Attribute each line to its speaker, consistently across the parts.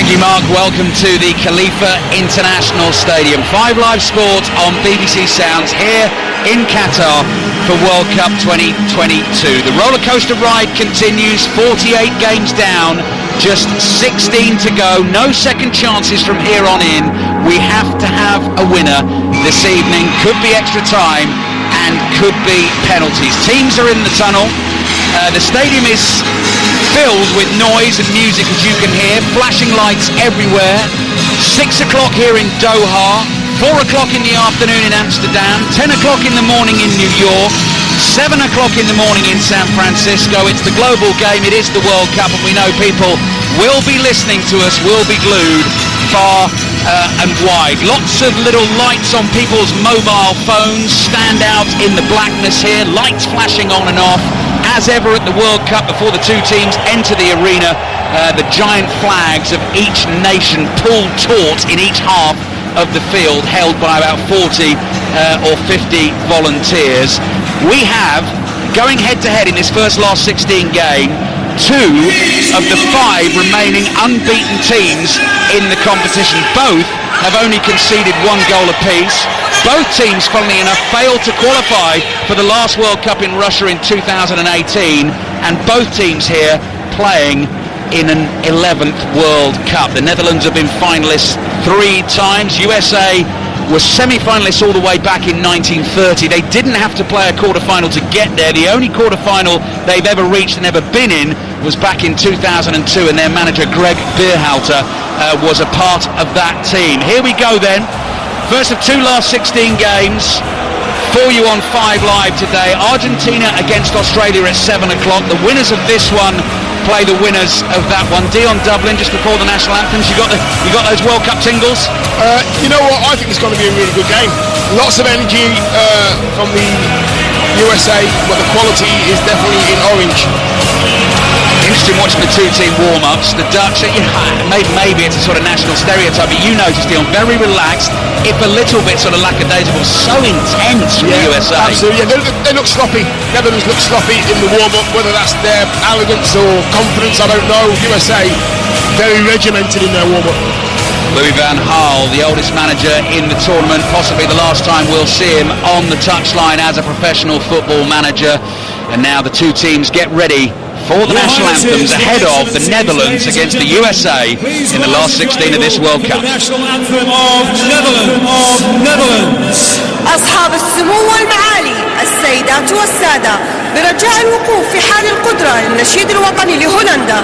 Speaker 1: Thank you, Mark. Welcome to the Khalifa International Stadium. 5 Live Sport on BBC Sounds here in Qatar for World Cup 2022. The roller coaster ride continues. 48 games down, just 16 to go. No second chances from here on in. We have to have a winner this evening. Could be extra time and could be penalties. Teams are in the tunnel. The stadium is filled with noise and music, as you can hear. Flashing lights everywhere. 6 o'clock here in Doha. 4 o'clock in the afternoon in Amsterdam. 10 o'clock in the morning in New York. 7 o'clock in the morning in San Francisco. It's the global game. It is the World Cup, and we know people will be listening to us, will be glued far and wide. Lots of little lights on people's mobile phones stand out in the blackness here. Lights flashing on and off. As ever at the World Cup, before the two teams enter the arena, the giant flags of each nation pulled taut in each half of the field, held by about 40 or 50 volunteers. We have, going head-to-head in this last 16 game, 2 of the 5 remaining unbeaten teams in the competition. Both have only conceded 1 goal apiece. Both teams, funnily enough, failed to qualify for the last World Cup in Russia in 2018, and both teams here playing in an 11th World Cup. The Netherlands have been finalists 3 times. USA was semi-finalists all the way back in 1930. They didn't have to play a quarter-final to get there. The only quarter-final they've ever reached and ever been in was back in 2002, and their manager Greg Berhalter was a part of that team. Here we go then. First of 2 last 16 games for you on 5 Live today. Argentina against Australia at 7 o'clock. The winners of this one play the winners of that one. Dion Dublin, just before the national anthems, you got those World Cup tingles?
Speaker 2: You know what? I think it's going to be a really good game. Lots of energy from the USA, but the quality is definitely in orange.
Speaker 1: Interesting watching the 2 team warm-ups. The Dutch, maybe it's a sort of national stereotype, but you noticed, Dion, very relaxed, if a little bit sort of lackadaisical, so intense from the USA.
Speaker 2: Absolutely, they look sloppy. Netherlands look sloppy in the warm-up, whether that's their arrogance or confidence, I don't know. USA, very regimented in their warm-up.
Speaker 1: Louis van Gaal, the oldest manager in the tournament, possibly the last time we'll see him on the touchline as a professional football manager. And now the 2 teams get ready for the national anthems ahead of the Netherlands against the USA in the last 16 of this World Cup.
Speaker 3: The national anthem of Netherlands.
Speaker 4: أصحاب السمو والمعالي، السيدات والسادة، برجاء الوقوف في حال القدرة للنشيد الوطني لهولندا.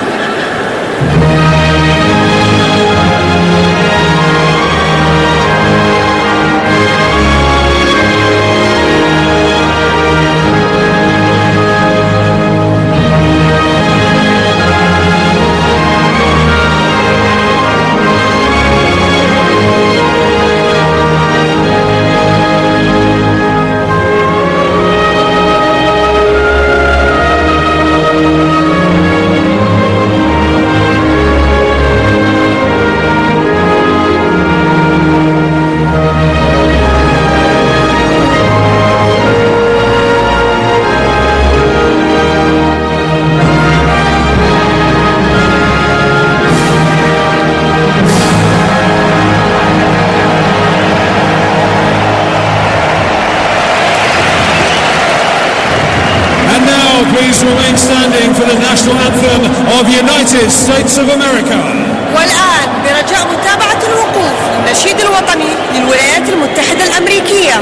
Speaker 3: Please remain standing for the national anthem of the United States of America.
Speaker 4: والآن برجاء متابعة الوقوف للنشيد الوطني للولايات المتحدة الأمريكية.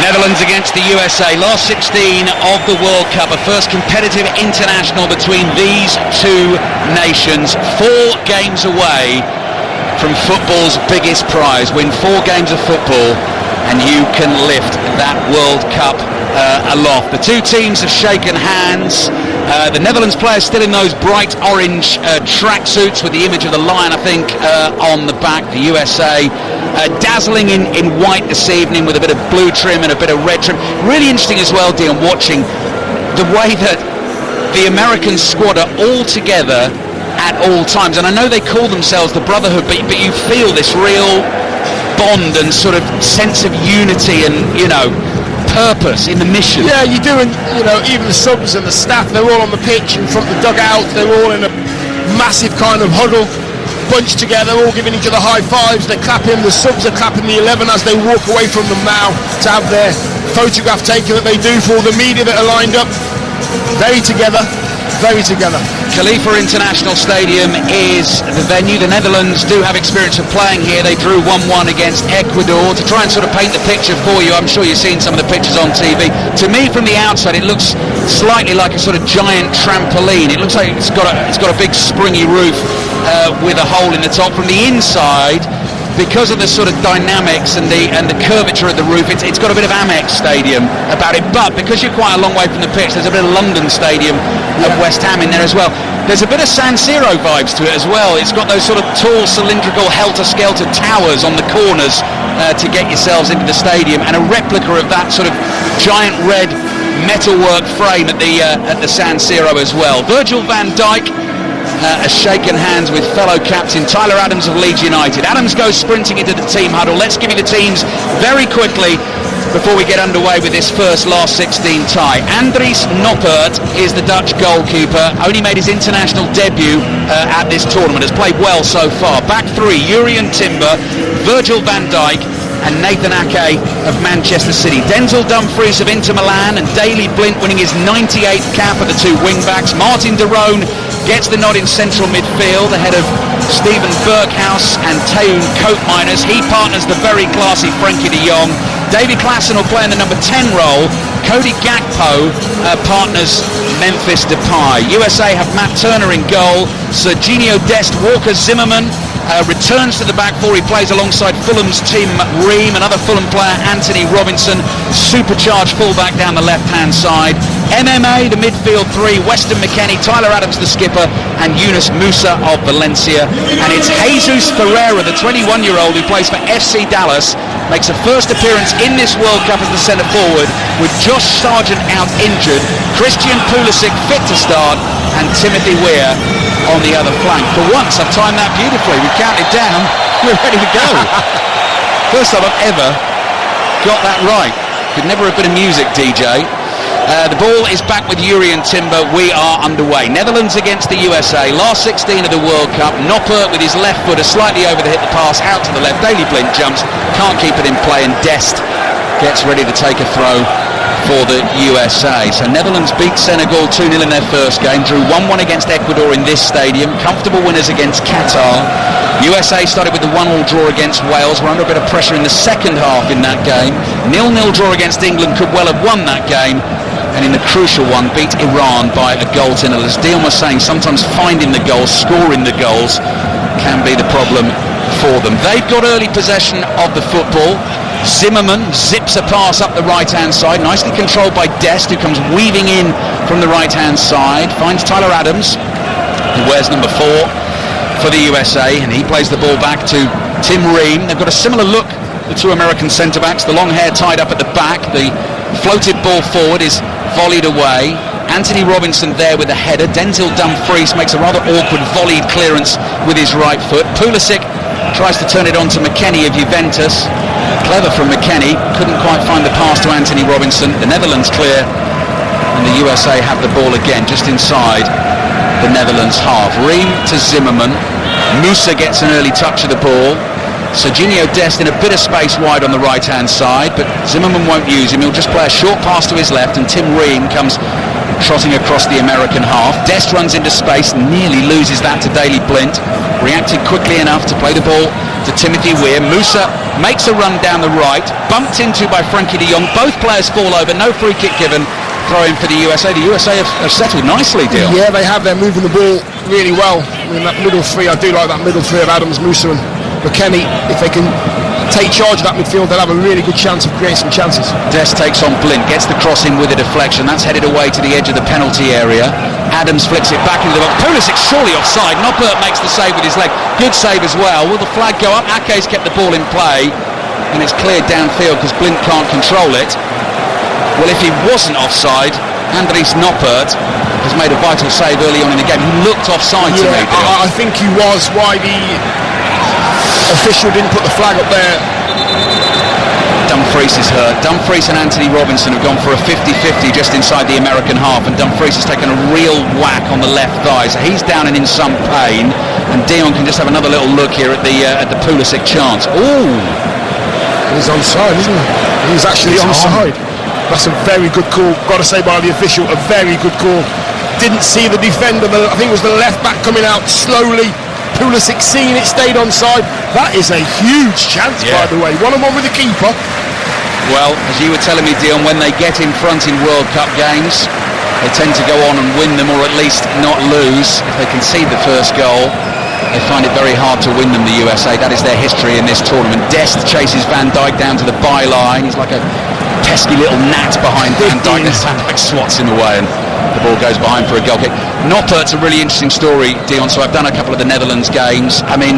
Speaker 1: Netherlands against the USA, last 16 of the World Cup, a first competitive international between these two nations. 4 games away from football's biggest prize. Win 4 games of football and you can lift that World Cup aloft. The two teams have shaken hands. The Netherlands players still in those bright orange tracksuits with the image of the lion, I think, on the back. The USA dazzling in white this evening with a bit of blue trim and a bit of red trim. Really interesting as well, Dion, watching the way that the American squad are all together at all times. And I know they call themselves the Brotherhood, but you feel this real bond and sort of sense of unity and, you know, purpose in the mission.
Speaker 2: Yeah, you do, and you know, even the subs and the staff, they're all on the pitch in front of the dugout. They're all in a massive kind of huddle, bunched together, all giving each other high fives. They're clapping, the subs are clapping the 11 as they walk away from them now to have their photograph taken that they do for all the media that are lined up. Very together, very together.
Speaker 1: Khalifa International Stadium is the venue. The Netherlands do have experience of playing here. They drew 1-1 against Ecuador. To try and sort of paint the picture for you, I'm sure you've seen some of the pictures on TV. To me, from the outside, it looks slightly like a sort of giant trampoline. It looks like it's got a big springy roof with a hole in the top. From the inside, because of the sort of dynamics and the curvature of the roof, it's got a bit of Amex Stadium about it. But because you're quite a long way from the pitch, there's a bit of London Stadium of West Ham in there as well. There's a bit of San Siro vibes to it as well. It's got those sort of tall, cylindrical, helter-skelter towers on the corners to get yourselves into the stadium, and a replica of that sort of giant red metalwork frame at the San Siro as well. Virgil van Dijk has shaken hands with fellow captain Tyler Adams of Leeds United. Adams goes sprinting into the team huddle. Let's give you the teams very quickly before we get underway with this first last 16 tie. Andries Noppert is the Dutch goalkeeper. Only made his international debut at this tournament. Has played well so far. Back 3, Jurrien Timber, Virgil van Dijk and Nathan Ake of Manchester City. Denzel Dumfries of Inter Milan and Daley Blind winning his 98th cap of the two wing-backs. Martin de Roon gets the nod in central midfield ahead of Steven Berghuis and Teun Koopmeiners. He partners the very classy Frenkie de Jong. David Klaassen will play in the number 10 role. Cody Gakpo partners Memphis Depay. USA have Matt Turner in goal. Serginho Dest, Walker Zimmerman returns to the back four. He plays alongside Fulham's Tim Ream, another Fulham player, Anthony Robinson, supercharged fullback down the left-hand side. MMA, the midfield 3, Weston McKennie, Tyler Adams, the skipper, and Yunus Musa of Valencia. And it's Jesus Ferreira, the 21-year-old who plays for FC Dallas, makes a first appearance in this World Cup as the centre forward, with Josh Sargent out injured, Christian Pulisic fit to start, and Timothy Weah on the other flank. For once, I've timed that beautifully. We've counted down. We're ready to go. First time I've ever got that right. Could never have been a music DJ. The ball is back with Jurrien Timber. We are underway. Netherlands against the USA. Last 16 of the World Cup. Noppert with his left footer slightly over the hit the pass out to the left. Daley Blind jumps, can't keep it in play, and Dest gets ready to take a throw for the USA. So Netherlands beat Senegal 2-0 in their first game, drew 1-1 against Ecuador in this stadium, comfortable winners against Qatar. USA started with the 1-1 draw against Wales. We're under a bit of pressure in the second half in that game. 0-0 draw against England, could well have won that game, and in the crucial one beat Iran by a goal to nil. As Dion was saying, sometimes finding the goals, scoring the goals can be the problem for them. They've got early possession of the football. Zimmerman zips a pass up the right-hand side, nicely controlled by Dest, who comes weaving in from the right-hand side, finds Tyler Adams, who wears number 4 for the USA, and he plays the ball back to Tim Ream. They've got a similar look, the two American centre-backs, the long hair tied up at the back, the floated ball forward is volleyed away. Anthony Robinson there with a header. Denzel Dumfries makes a rather awkward volleyed clearance with his right foot. Pulisic tries to turn it on to McKennie of Juventus. Clever from McKennie, couldn't quite find the pass to Anthony Robinson. The Netherlands clear, and the USA have the ball again just inside the Netherlands half. Ream to Zimmerman. Musa gets an early touch of the ball. Serginho Dest in a bit of space wide on the right hand side, but Zimmerman won't use him. He'll just play a short pass to his left, and Tim Ream comes trotting across the American half. Dest runs into space, nearly loses that to Daley Blind. Reacted quickly enough to play the ball to Timothy Weir. Musa makes a run down the right, bumped into by Frankie de Jong. Both players fall over, no free kick given. Throw in for the USA. The USA have settled nicely, Dion.
Speaker 2: Yeah, they have. They're moving the ball really well. I mean, that middle three, I do like that middle three of Adams, Musa and McKennie. If they can take charge of that midfield, they'll have a really good chance of creating some chances.
Speaker 1: Dest takes on Blind, gets the cross in with a deflection. That's headed away to the edge of the penalty area. Adams flicks it back into the box. Pulisic surely offside. Noppert makes the save with his leg. Good save as well. Will the flag go up? Ake's kept the ball in play, and it's cleared downfield because Blind can't control it. Well, if he wasn't offside, Andries Noppert has made a vital save early on in the game. He looked offside to me.
Speaker 2: I think he was. Why the official didn't put the flag up there.
Speaker 1: Dumfries is hurt. Dumfries and Anthony Robinson have gone for a 50-50 just inside the American half, and Dumfries has taken a real whack on the left thigh, so he's down and in some pain. And Dion can just have another little look here at the Pulisic chance. Ooh,
Speaker 2: he's onside, isn't he? He's actually onside. That's a very good call, got to say, by the official. A very good call. Didn't see the defender, I think it was the left back coming out slowly. Pulisic seeing it, stayed onside. That is a huge chance, by the way. 1-on-1 with the keeper.
Speaker 1: Well, as you were telling me, Dion, when they get in front in World Cup games, they tend to go on and win them, or at least not lose. If they concede the first goal, they find it very hard to win them, the USA. That is their history in this tournament. Dest chases Van Dijk down to the byline. He's like a pesky little gnat behind Van Dijk. Van Dijk swats him away and the ball goes behind for a goal kick. Noppert's a really interesting story, Dion. So I've done a couple of the Netherlands games. I mean,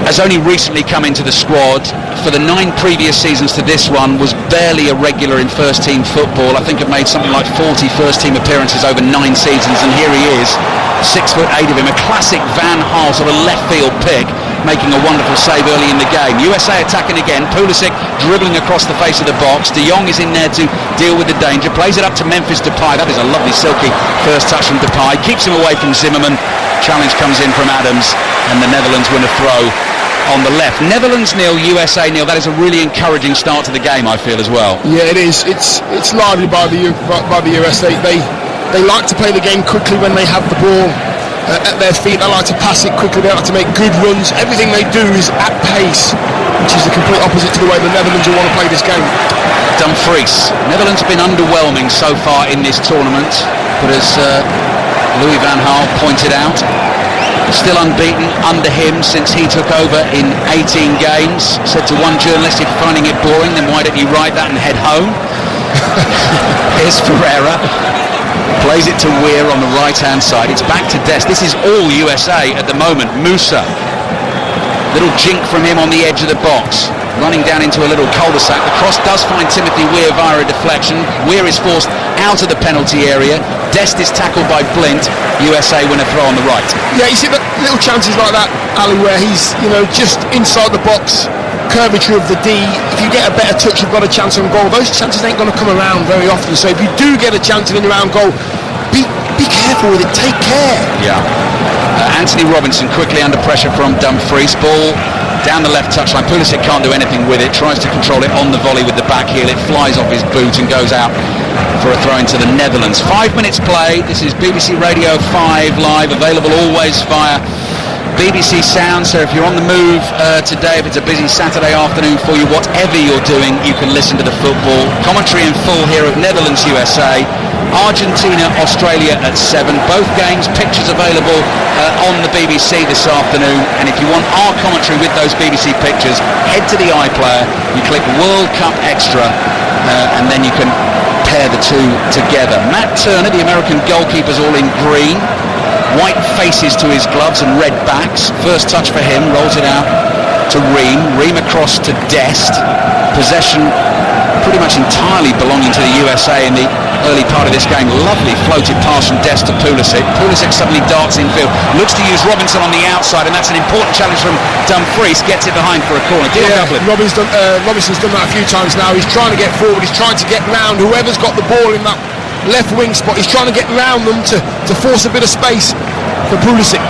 Speaker 1: has only recently come into the squad. For the 9 previous seasons to this one, was barely a regular in first team football. I think I've made something like 40 first team appearances over 9 seasons, and here he is, 6'8" of him, a classic Van Gaal sort of left field pick, making a wonderful save early in the game. USA attacking again. Pulisic dribbling across the face of the box. De Jong is in there to deal with the danger. Plays it up to Memphis Depay. That is a lovely silky first touch from Depay. Keeps him away from Zimmerman. Challenge comes in from Adams, and the Netherlands win a throw on the left. Netherlands 0, USA 0. That is a really encouraging start to the game, I feel, as well.
Speaker 2: Yeah, it is. It's lively by the US. They like to play the game quickly when they have the ball at their feet. They like to pass it quickly. They like to make good runs. Everything they do is at pace, which is the complete opposite to the way the Netherlands will want to play this game.
Speaker 1: Dumfries. Netherlands have been underwhelming so far in this tournament, but as Louis van Gaal pointed out, still unbeaten under him since he took over in 18 games. Said to one journalist, if you're finding it boring, then why don't you write that and head home? Here's Ferreira. Plays it to Weir on the right-hand side. It's back to Dest. This is all USA at the moment. Musa. Little jink from him on the edge of the box. Running down into a little cul-de-sac. The cross does find Timothy Weir via a deflection. Weir is forced out of the penalty area. Dest is tackled by Blint. USA win a throw on the right.
Speaker 2: Yeah, you see the little chances like that, Ali, where he's, just inside the box, curvature of the D. If you get a better touch, you've got a chance on goal. Those chances ain't going to come around very often. So if you do get a chance in and around goal, be careful with it. Take care.
Speaker 1: Yeah. Anthony Robinson quickly under pressure from Dumfries. Ball down the left touchline. Pulisic can't do anything with it. Tries to control it on the volley with the back heel. It flies off his boot and goes out for a throw into the Netherlands. 5 minutes played. This is BBC Radio 5 live, available always via BBC Sound. So if you're on the move today, if it's a busy Saturday afternoon for you, whatever you're doing, you can listen to the football commentary in full here of Netherlands USA, Argentina Australia at 7. Both games, pictures available on the BBC this afternoon. And if you want our commentary with those BBC pictures, head to the iPlayer, you click World Cup Extra, and then you can pair the two together. Matt Turner, the American goalkeeper's all in green. White faces to his gloves and red backs. First touch for him, rolls it out to Ream. Ream across to Dest. Possession pretty much entirely belonging to the USA in the early part of this game. Lovely floated pass from Dest to Pulisic. Pulisic suddenly darts infield. Looks to use Robinson on the outside, and that's an important challenge from Dumfries. Gets it behind for a corner.
Speaker 2: Robinson's done that a few times now. He's trying to get forward. He's trying to get round whoever's got the ball in that left wing spot. He's trying to get round them to force a bit of space for Pulisic.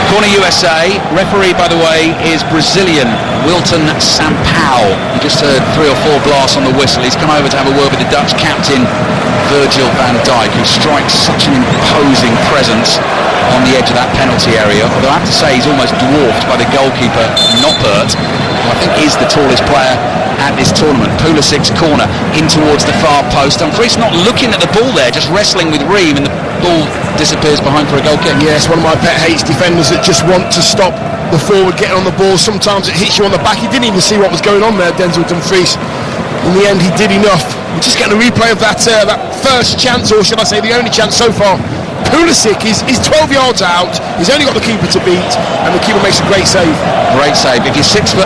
Speaker 1: Corner USA. Referee, by the way, is Brazilian Wilton Sampaio. You just heard 3 or 4 blasts on the whistle. He's come over to have a word with the Dutch captain, Virgil van Dijk, who strikes such an imposing presence on the edge of that penalty area. Although I have to say he's almost dwarfed by the goalkeeper, Noppert, who I think is the tallest player at this tournament. Pulisic's corner in towards the far post. Dumfries not looking at the ball there, just wrestling with Ream, and the ball disappears behind for a goal kick.
Speaker 2: Yes, one of my pet hates, defenders that just want to stop the forward getting on the ball. Sometimes it hits you on the back. He didn't even see what was going on there, Denzel Dumfries. In the end, he did enough. We're just getting a replay of that first chance, or should I say the only chance so far. Pulisic is 12 yards out. He's only got the keeper to beat, and the keeper makes a great save.
Speaker 1: Great save. If you're 6'8",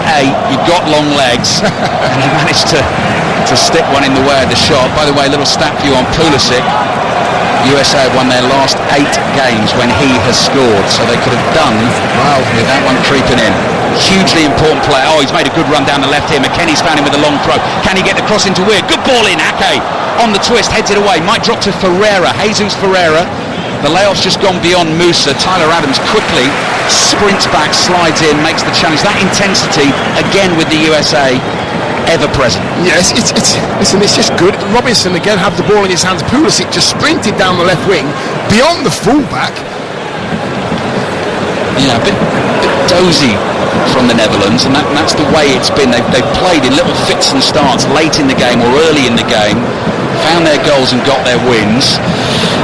Speaker 1: you've got long legs, and he managed to stick one in the way of the shot. By the way, a little stat for you on Pulisic. USA have won their last 8 games when he has scored, so they could have done with that one creeping in. Hugely important player. Oh, he's made a good run down the left here. McKennie's found him with a long throw. Can he get the cross into Weir? Good ball in. Ake on the twist, heads it away. Might drop to Ferreira. Jesus Ferreira. The layoff's just gone beyond Musa. Tyler Adams quickly sprints back, slides in, makes the challenge. That intensity, again with the USA, ever present.
Speaker 2: Yes, it's just good. Robinson again had the ball in his hands. Pulisic just sprinted down the left wing, beyond the fullback.
Speaker 1: Yeah, a bit dozy from the Netherlands, and that's the way it's been. They've played in little fits and starts late in the game or early in the game, found their goals and got their wins.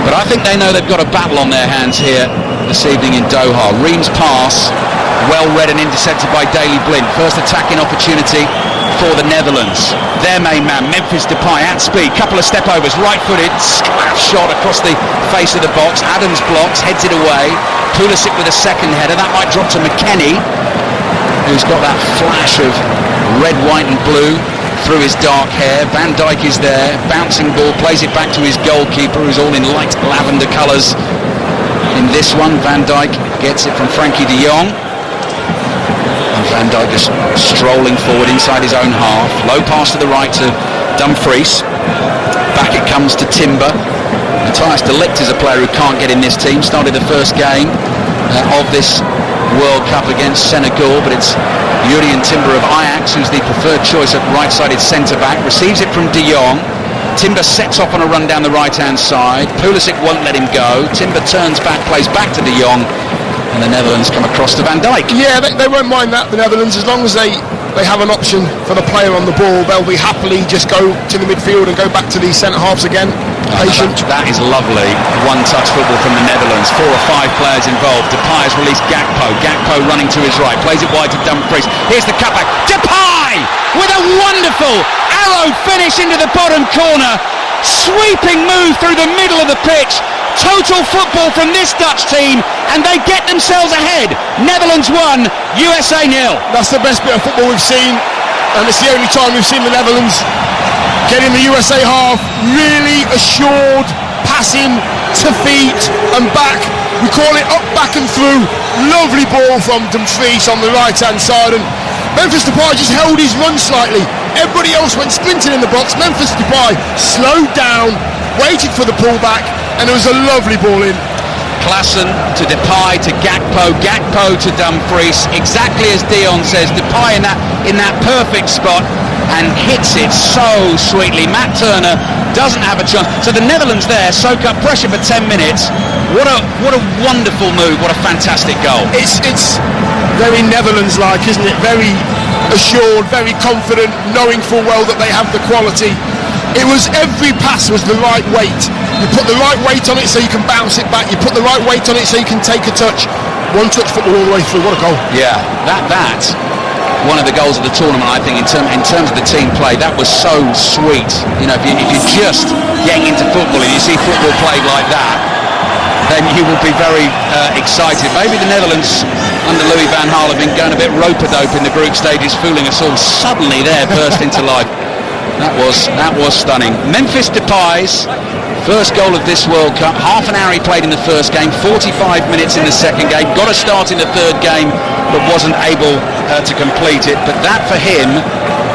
Speaker 1: But I think they know they've got a battle on their hands here this evening in Doha. Ream's pass, well read and intercepted by Daley Blind. First attacking opportunity for the Netherlands. Their main man, Memphis Depay, at speed. Couple of step overs, right-footed, shot across the face of the box. Adams blocks, heads it away. Pulisic with a second header. That might drop to McKennie, who's got that flash of red, white and blue through his dark hair. Van Dijk is there, bouncing ball, plays it back to his goalkeeper, who's all in light lavender colours in this one. Van Dijk gets it from Frankie de Jong. And Van Dijk is strolling forward inside his own half. Low pass to the right to Dumfries. Back it comes to Timber. Matthijs de Ligt is a player who can't get in this team. Started the first game of this World Cup against Senegal, but it's Jurrien Timber of Ajax who's the preferred choice at right-sided centre-back. Receives it from de Jong. Timber sets off on a run down the right-hand side. Pulisic won't let him go. Timber turns back, plays back to de Jong, and the Netherlands come across to Van Dijk.
Speaker 2: Yeah, they won't mind that, the Netherlands, as long as they have an option for the player on the ball. They'll be happily just go to the midfield and go back to the centre-halves again. Patient.
Speaker 1: That is lovely one-touch football from the Netherlands. 4 or 5 players involved. Depay has released Gakpo. Gakpo running to his right, plays it wide to Dumfries. Here's the cutback. Depay with a wonderful arrow finish into the bottom corner. Sweeping move through the middle of the pitch. Total football from this Dutch team, and they get themselves ahead. Netherlands 1, USA 0.
Speaker 2: That's the best bit of football we've seen, and it's the only time we've seen the Netherlands get in the USA half. Really assured, passing to feet and back. We call it up, back and through. Lovely ball from Dumfries on the right-hand side, and Memphis Depay just held his run slightly. Everybody else went sprinting in the box. Memphis Depay slowed down, waited for the pullback, and it was a lovely ball in.
Speaker 1: Klaassen to Depay to Gakpo, Gakpo to Dumfries, exactly as Dion says. Depay in that perfect spot and hits it so sweetly. Matt Turner doesn't have a chance. So the Netherlands there soak up pressure for 10 minutes. What a wonderful move, what a fantastic goal.
Speaker 2: It's very Netherlands-like, isn't it? Very assured, very confident, knowing full well that they have the quality. It was, every pass was the right weight. You put the right weight on it so you can bounce it back. You put the right weight on it so you can take a touch. One touch football all the way through. What a goal.
Speaker 1: Yeah, that's one of the goals of the tournament, I think, in terms of the team play. That was so sweet. You know, if you're just getting into football and you see football played like that, then you will be very excited. Maybe the Netherlands under Louis van Gaal have been going a bit rope-a-dope in the group stages, fooling us all. Suddenly there burst into life. That was stunning. Memphis Depay's first goal of this World Cup. Half an hour he played in the first game, 45 minutes in the second game. Got a start in the third game, but wasn't able to complete it. But that for him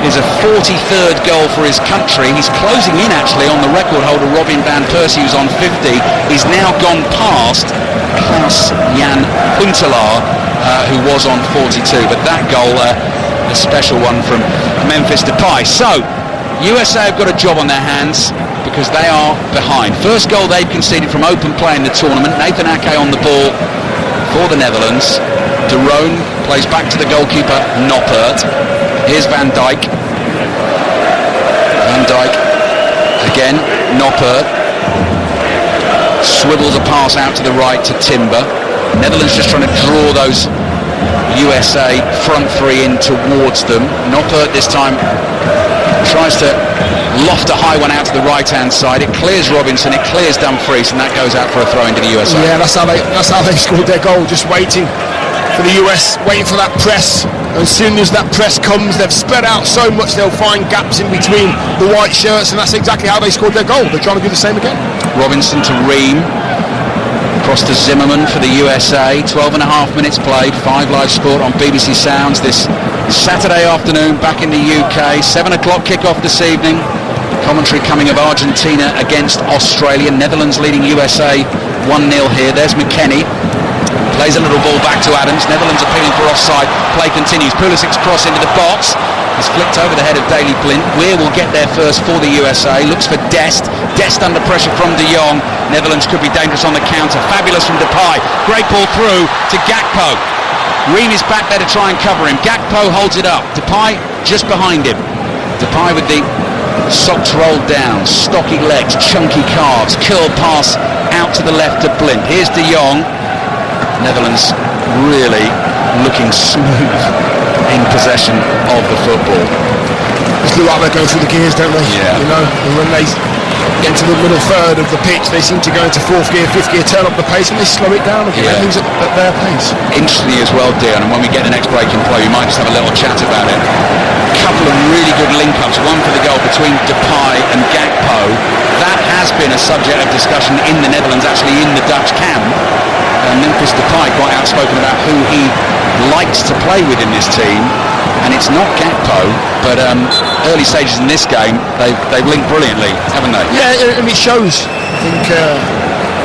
Speaker 1: is a 43rd goal for his country. He's closing in actually on the record holder Robin van Persie, who's on 50. He's now gone past Klaas-Jan Huntelaar, who was on 42. But that goal a special one from Memphis Depay. So, USA have got a job on their hands because they are behind. First goal they've conceded from open play in the tournament. Nathan Ake on the ball for the Netherlands. De Roon plays back to the goalkeeper, Noppert. Here's Van Dijk. Van Dijk again, Noppert. Swivels a pass out to the right to Timber. Netherlands just trying to draw those USA front three in towards them. Noppert this time tries to loft a high one out to the right-hand side. It clears Robinson, it clears Dumfries, and that goes out for a throw into the USA.
Speaker 2: Yeah, that's how they scored their goal, just waiting for the US, waiting for that press. As soon as that press comes, they've spread out so much they'll find gaps in between the white shirts, and that's exactly how they scored their goal. They're trying to do the same again.
Speaker 1: Robinson to Ream. Across to Zimmerman for the USA. 12 and a half minutes played. 5 Live Sport on BBC Sounds this Saturday afternoon back in the UK. 7 o'clock kickoff this evening. Commentary coming of Argentina against Australia. Netherlands leading USA 1-0 here. There's McKennie. Plays a little ball back to Adams. Netherlands appealing for offside. Play continues. Pulisic's cross into the box. He's flicked over the head of Daley Blind. Weir will get there first for the USA. Looks for Dest. Dest under pressure from De Jong. Netherlands could be dangerous on the counter. Fabulous from Depay. Great ball through to Gakpo. Ream is back there to try and cover him. Gakpo holds it up. Depay just behind him. Depay with the socks rolled down. Stocky legs, chunky calves. Curl pass out to the left to Blind. Here's De Jong. Netherlands really looking smooth in possession of the football.
Speaker 2: It's look like they're going through the gears, don't they?
Speaker 1: Yeah.
Speaker 2: You know, and when they get to the middle third of the pitch, they seem to go into fourth gear, fifth gear, turn up the pace, and they slow it down again. Everything's at their pace.
Speaker 1: Interestingly as well, Dion, and when we get the next break in play, we might just have a little chat about it. A couple of really good link-ups, one for the goal between Depay and Gakpo. That has been a subject of discussion in the Netherlands, actually in the Dutch camp. Memphis Depay quite outspoken about who he likes to play with in this team, and it's not Gakpo, but early stages in this game they've linked brilliantly, haven't they?
Speaker 2: Yeah, and it shows. I think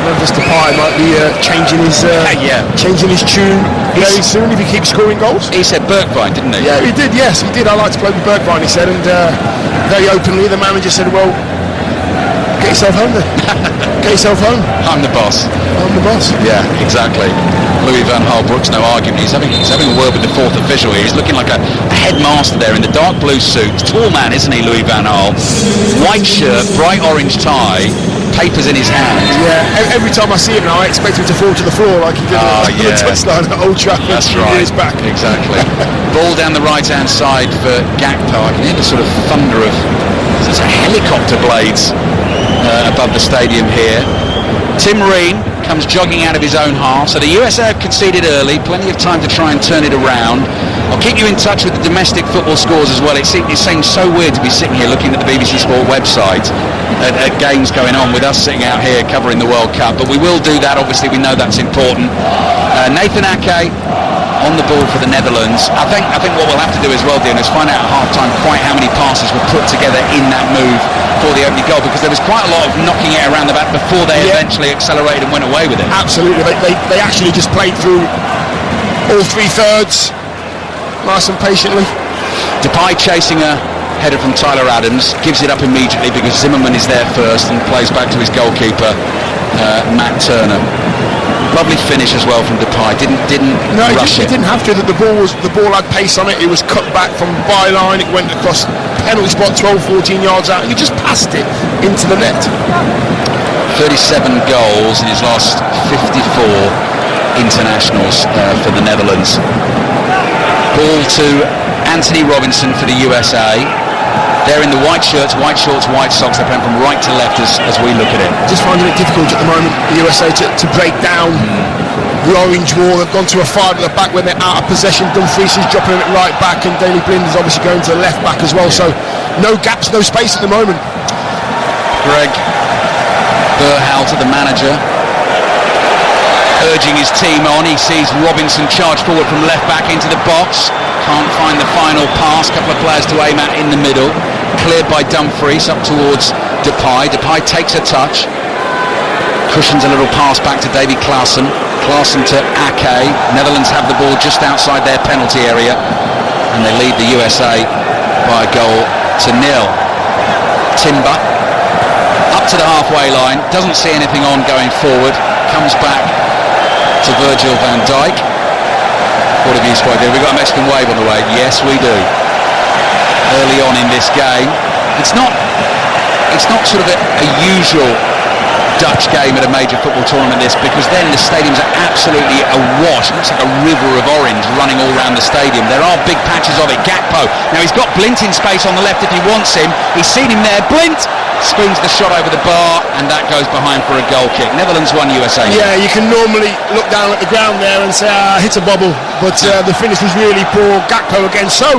Speaker 2: Memphis Depay might be changing his tune very soon if he keeps scoring goals.
Speaker 1: He said Bergwijn, didn't he?
Speaker 2: Yeah, he did. Yes, he did. I like to play with Bergwijn, he said, and very openly the manager said, "Well, get yourself home then. Get yourself home.
Speaker 1: I'm the boss."
Speaker 2: I'm the boss.
Speaker 1: Yeah, exactly. Louis van Gaal, Brooks, no argument. He's having a word with the fourth official here. He's looking like a headmaster there in the dark blue suit. Tall man, isn't he, Louis van Gaal? White shirt, bright orange tie, papers in his hand.
Speaker 2: Yeah, every time I see him now, I expect him to fall to the floor like he did on the touchline at Old Trafford.
Speaker 1: That's
Speaker 2: a few
Speaker 1: right.
Speaker 2: years back.
Speaker 1: Exactly. Ball down the right-hand side for Gakpo. I can hear the sort of thunder of there's helicopter blades above the stadium here. Tim Ream comes jogging out of his own half. So the USA have conceded early, plenty of time to try and turn it around. I'll keep you in touch with the domestic football scores as well. It seems so weird to be sitting here looking at the BBC Sport website at games going on with us sitting out here covering the World Cup, but we will do that. Obviously we know that's important. Nathan Ake on the ball for the Netherlands. I think what we'll have to do as well, Dean, is find out at half-time quite how many passes were put together in that move for the opening goal, because there was quite a lot of knocking it around the back before they eventually accelerated and went away with it.
Speaker 2: Absolutely. They actually just played through all 3/3 nice and patiently.
Speaker 1: Depay chasing a header from Tyler Adams, gives it up immediately because Zimmerman is there first and plays back to his goalkeeper, Matt Turner. Lovely finish as well from Depay. Didn't rush it.
Speaker 2: He didn't have to. The ball had pace on it. It was cut back from the byline. It went across penalty spot 12-14 yards out, and he just passed it into the net.
Speaker 1: 37 goals in his last 54 internationals for the Netherlands. Ball to Anthony Robinson for the USA. They're in the white shirts, white shorts, white socks. They're playing from right to left as we look at it.
Speaker 2: Just finding it difficult at the moment, the USA, to break down the orange wall. They've gone to a 5 at the back when they're out of possession. Dumfries is dropping it right back, and Daley Blind is obviously going to the left back as well. So no gaps, no space at the moment.
Speaker 1: Greg Berhalter, the manager, urging his team on. He sees Robinson charge forward from left back into the box. Can't find the final pass. Couple of players to aim at in the middle. Cleared by Dumfries up towards Depay. Depay takes a touch. Cushions a little pass back to Davy Klaassen. Klaassen to Ake. Netherlands have the ball just outside their penalty area. and they lead the USA by a goal to 0. Timber up to the halfway line, doesn't see anything on going forward, comes back to Virgil van Dijk. What have you spoken? We've got a Mexican wave on the way. Yes, we do. Early on in this game, it's not sort of a usual Dutch game at a major football tournament, this, because then the stadiums are absolutely awash. It looks like a river of orange running all around the stadium. There are big patches of it. Gakpo, now he's got Blint in space on the left if he wants him. He's seen him there. Blint spoons the shot over the bar, and that goes behind for a goal kick. Netherlands 1, USA.
Speaker 2: Yeah, you can normally look down at the ground there and say, hit a bubble, but the finish was really poor. Gakpo again, so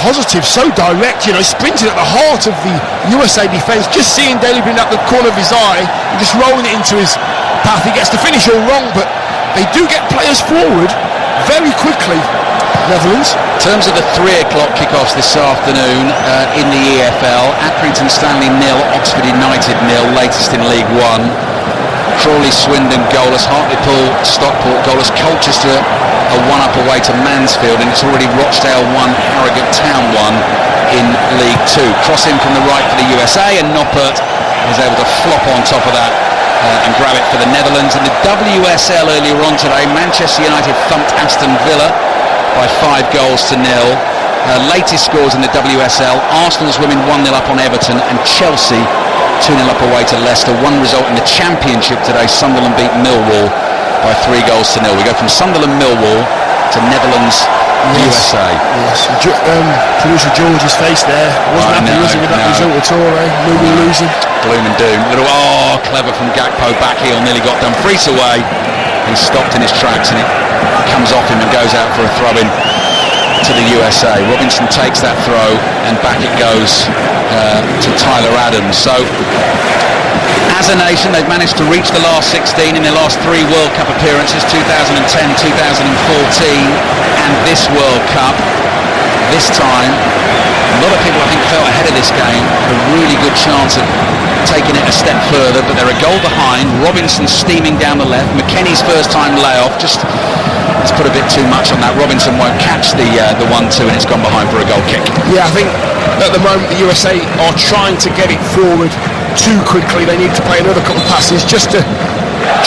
Speaker 2: positive, so direct, sprinting at the heart of the USA defence, just seeing Daley Blind at the corner of his eye and just rolling it into his path. He gets the finish all wrong, but they do get players forward very quickly, Netherlands.
Speaker 1: In terms of the 3 o'clock kickoffs this afternoon in the EFL, Accrington Stanley 0, Oxford United 0, latest in League One. Crawley Swindon goalless, Hartlepool Stockport goalless, Colchester a 1-up away to Mansfield, and it's already Rochdale 1, Harrogate Town 1 in League 2. Cross in from the right for the USA, and Noppert is able to flop on top of that and grab it for the Netherlands. In the WSL earlier on today, Manchester United thumped Aston Villa by 5 goals to 0. Latest scores in the WSL, Arsenal's women 1-0 up on Everton, and Chelsea 2-0 up away to Leicester. One result in the Championship today, Sunderland beat Millwall by 3 goals to 0. We go from Sunderland Millwall to Netherlands USA.
Speaker 2: Yes, producer George's face there wasn't happy with that result at all, Millwall losing.
Speaker 1: Gloom and doom. Little clever from Gakpo, back heel, nearly got Dumfries away. He stopped in his tracks and it comes off him and goes out for a throw-in to the USA. Robinson takes that throw and back it goes to Tyler Adams. So as a nation, they've managed to reach the last 16 in their last 3 World Cup appearances, 2010, 2014 and this World Cup. This time, a lot of people I think felt ahead of this game, a really good chance of taking it a step further, but they're a goal behind. Robinson steaming down the left, McKennie's first time layoff, just it's put a bit too much on that. Robinson won't catch the 1-2 and it's gone behind for a goal kick.
Speaker 2: Yeah, I think at the moment the USA are trying to get it forward too quickly. They need to play another couple of passes just to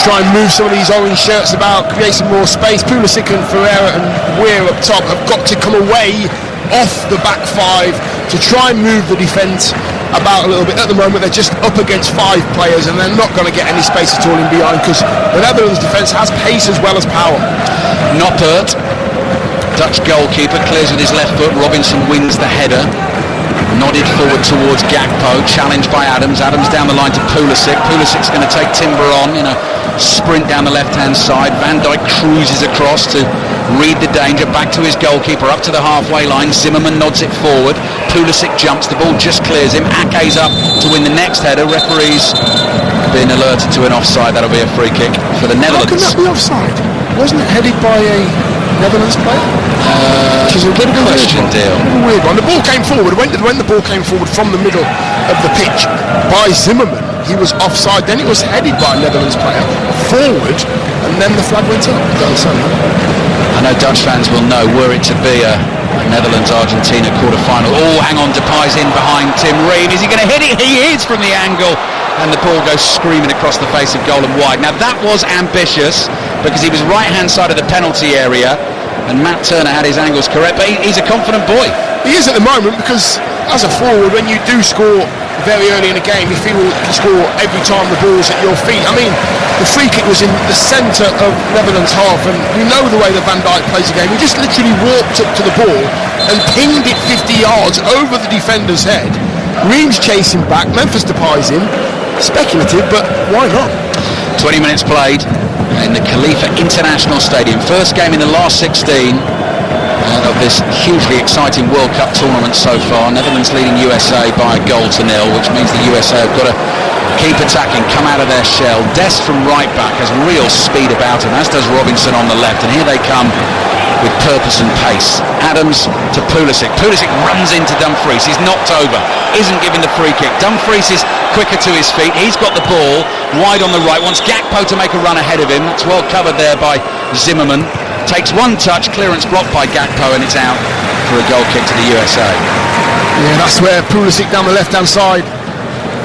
Speaker 2: try and move some of these orange shirts about, create some more space. Pulisic and Ferreira and Weir up top have got to come away off the back 5 to try and move the defence about a little bit. At the moment they're just up against 5 players and they're not going to get any space at all in behind, because the Netherlands defence has pace as well as power.
Speaker 1: Noppert, Dutch goalkeeper, clears with his left foot. Robinson wins the header. Nodded forward towards Gakpo, challenged by Adams. Adams down the line to Pulisic. Pulisic's going to take Timber on in a sprint down the left-hand side. Van Dijk cruises across to read the danger, back to his goalkeeper, up to the halfway line. Zimmerman nods it forward. Pulisic jumps, the ball just clears him. Ake's up to win the next header. Referees being alerted to an offside. That'll be a free kick for the Netherlands.
Speaker 2: How can that be offside? Wasn't it headed by a Netherlands player?
Speaker 1: Which is a good question, Deal.
Speaker 2: A weird one. The ball came forward. When the ball came forward from the middle of the pitch by Zimmerman, he was offside. Then it was headed by a Netherlands player forward, and then the flag went up.
Speaker 1: I know Dutch fans will know, were it to be a Netherlands-Argentina quarter-final. Oh, hang on, Depay's in behind Tim Ream. Is he going to hit it? He is from the angle. And the ball goes screaming across the face of goal and wide. Now that was ambitious because he was right-hand side of the penalty area and Matt Turner had his angles correct, but he's a confident boy.
Speaker 2: He is at the moment, because as a forward, when you do score very early in a game, you feel you can score every time the ball's at your feet. I mean, the free kick was in the centre of Netherlands' half, and you know the way that Van Dijk plays the game. He just literally walked up to the ball and pinged it 50 yards over the defender's head. Ream's chasing back, Memphis Depay's in. Speculative, but why not?
Speaker 1: 20 minutes played in the Khalifa International Stadium. First game in the last 16 of this hugely exciting World Cup tournament so far. Netherlands leading USA by a goal to 0, which means the USA have got to keep attacking, come out of their shell. Dest from right back has real speed about him, as does Robinson on the left, and here they come with purpose and pace. Adams to Pulisic. Pulisic runs into Dumfries. He's knocked over. Isn't given the free kick. Dumfries is quicker to his feet. He's got the ball wide on the right. Wants Gakpo to make a run ahead of him. That's well covered there by Zimmerman. takes one touch, clearance blocked by Gakpo, and it's out for a goal kick to the USA.
Speaker 2: Yeah, that's where Pulisic down the left-hand side.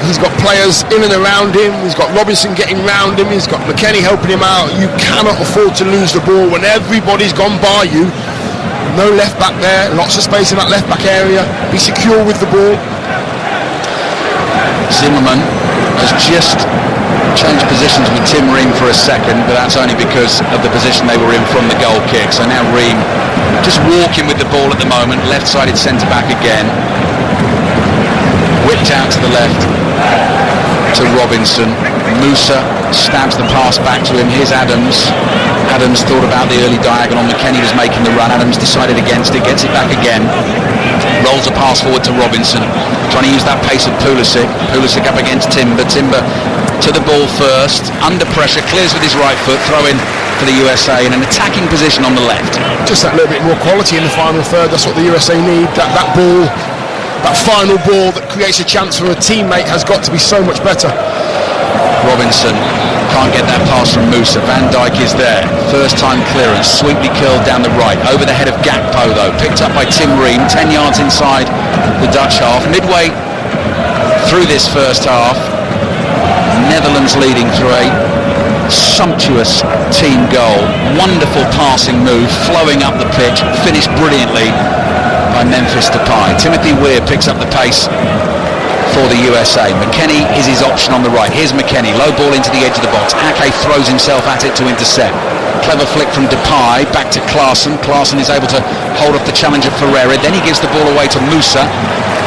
Speaker 2: He's got players in and around him. He's got Robinson getting round him. He's got McKennie helping him out. You cannot afford to lose the ball when everybody's gone by you. No left back there. Lots of space in that left back area. Be secure with the ball.
Speaker 1: Zimmerman has just changed positions with Tim Ream for a second, but that's only because of the position they were in from the goal kick. So now Ream just walking with the ball at the moment, left-sided centre-back again. Whipped out to the left to Robinson. Musa stabs the pass back to him. Here's Adams. Adams thought about the early diagonal. McKennie was making the run. Adams decided against it, gets it back again. Rolls a pass forward to Robinson, trying to use that pace of Pulisic. Pulisic up against Timber. Timber to the ball first, under pressure, clears with his right foot, throw in for the USA in an attacking position on the left.
Speaker 2: Just that little bit more quality in the final third. That's what the USA need. That ball, that final ball that creates a chance for a teammate has got to be so much better.
Speaker 1: Robinson can't get that pass from Musa. Van Dijk is there. First time clearance, sweetly curled down the right. Over the head of Gakpo though. Picked up by Tim Ream, 10 yards inside the Dutch half. Midway through this first half, Netherlands leading through a sumptuous team goal. Wonderful passing move, flowing up the pitch, finished brilliantly by Memphis Depay. Timothy Weir picks up the pace for the USA. McKennie is his option on the right. Here's McKennie, low ball into the edge of the box. Ake throws himself at it to intercept. Clever flick from Depay, back to Klaassen. Klaassen is able to hold off the challenge of Ferreira. Then he gives the ball away to Musa.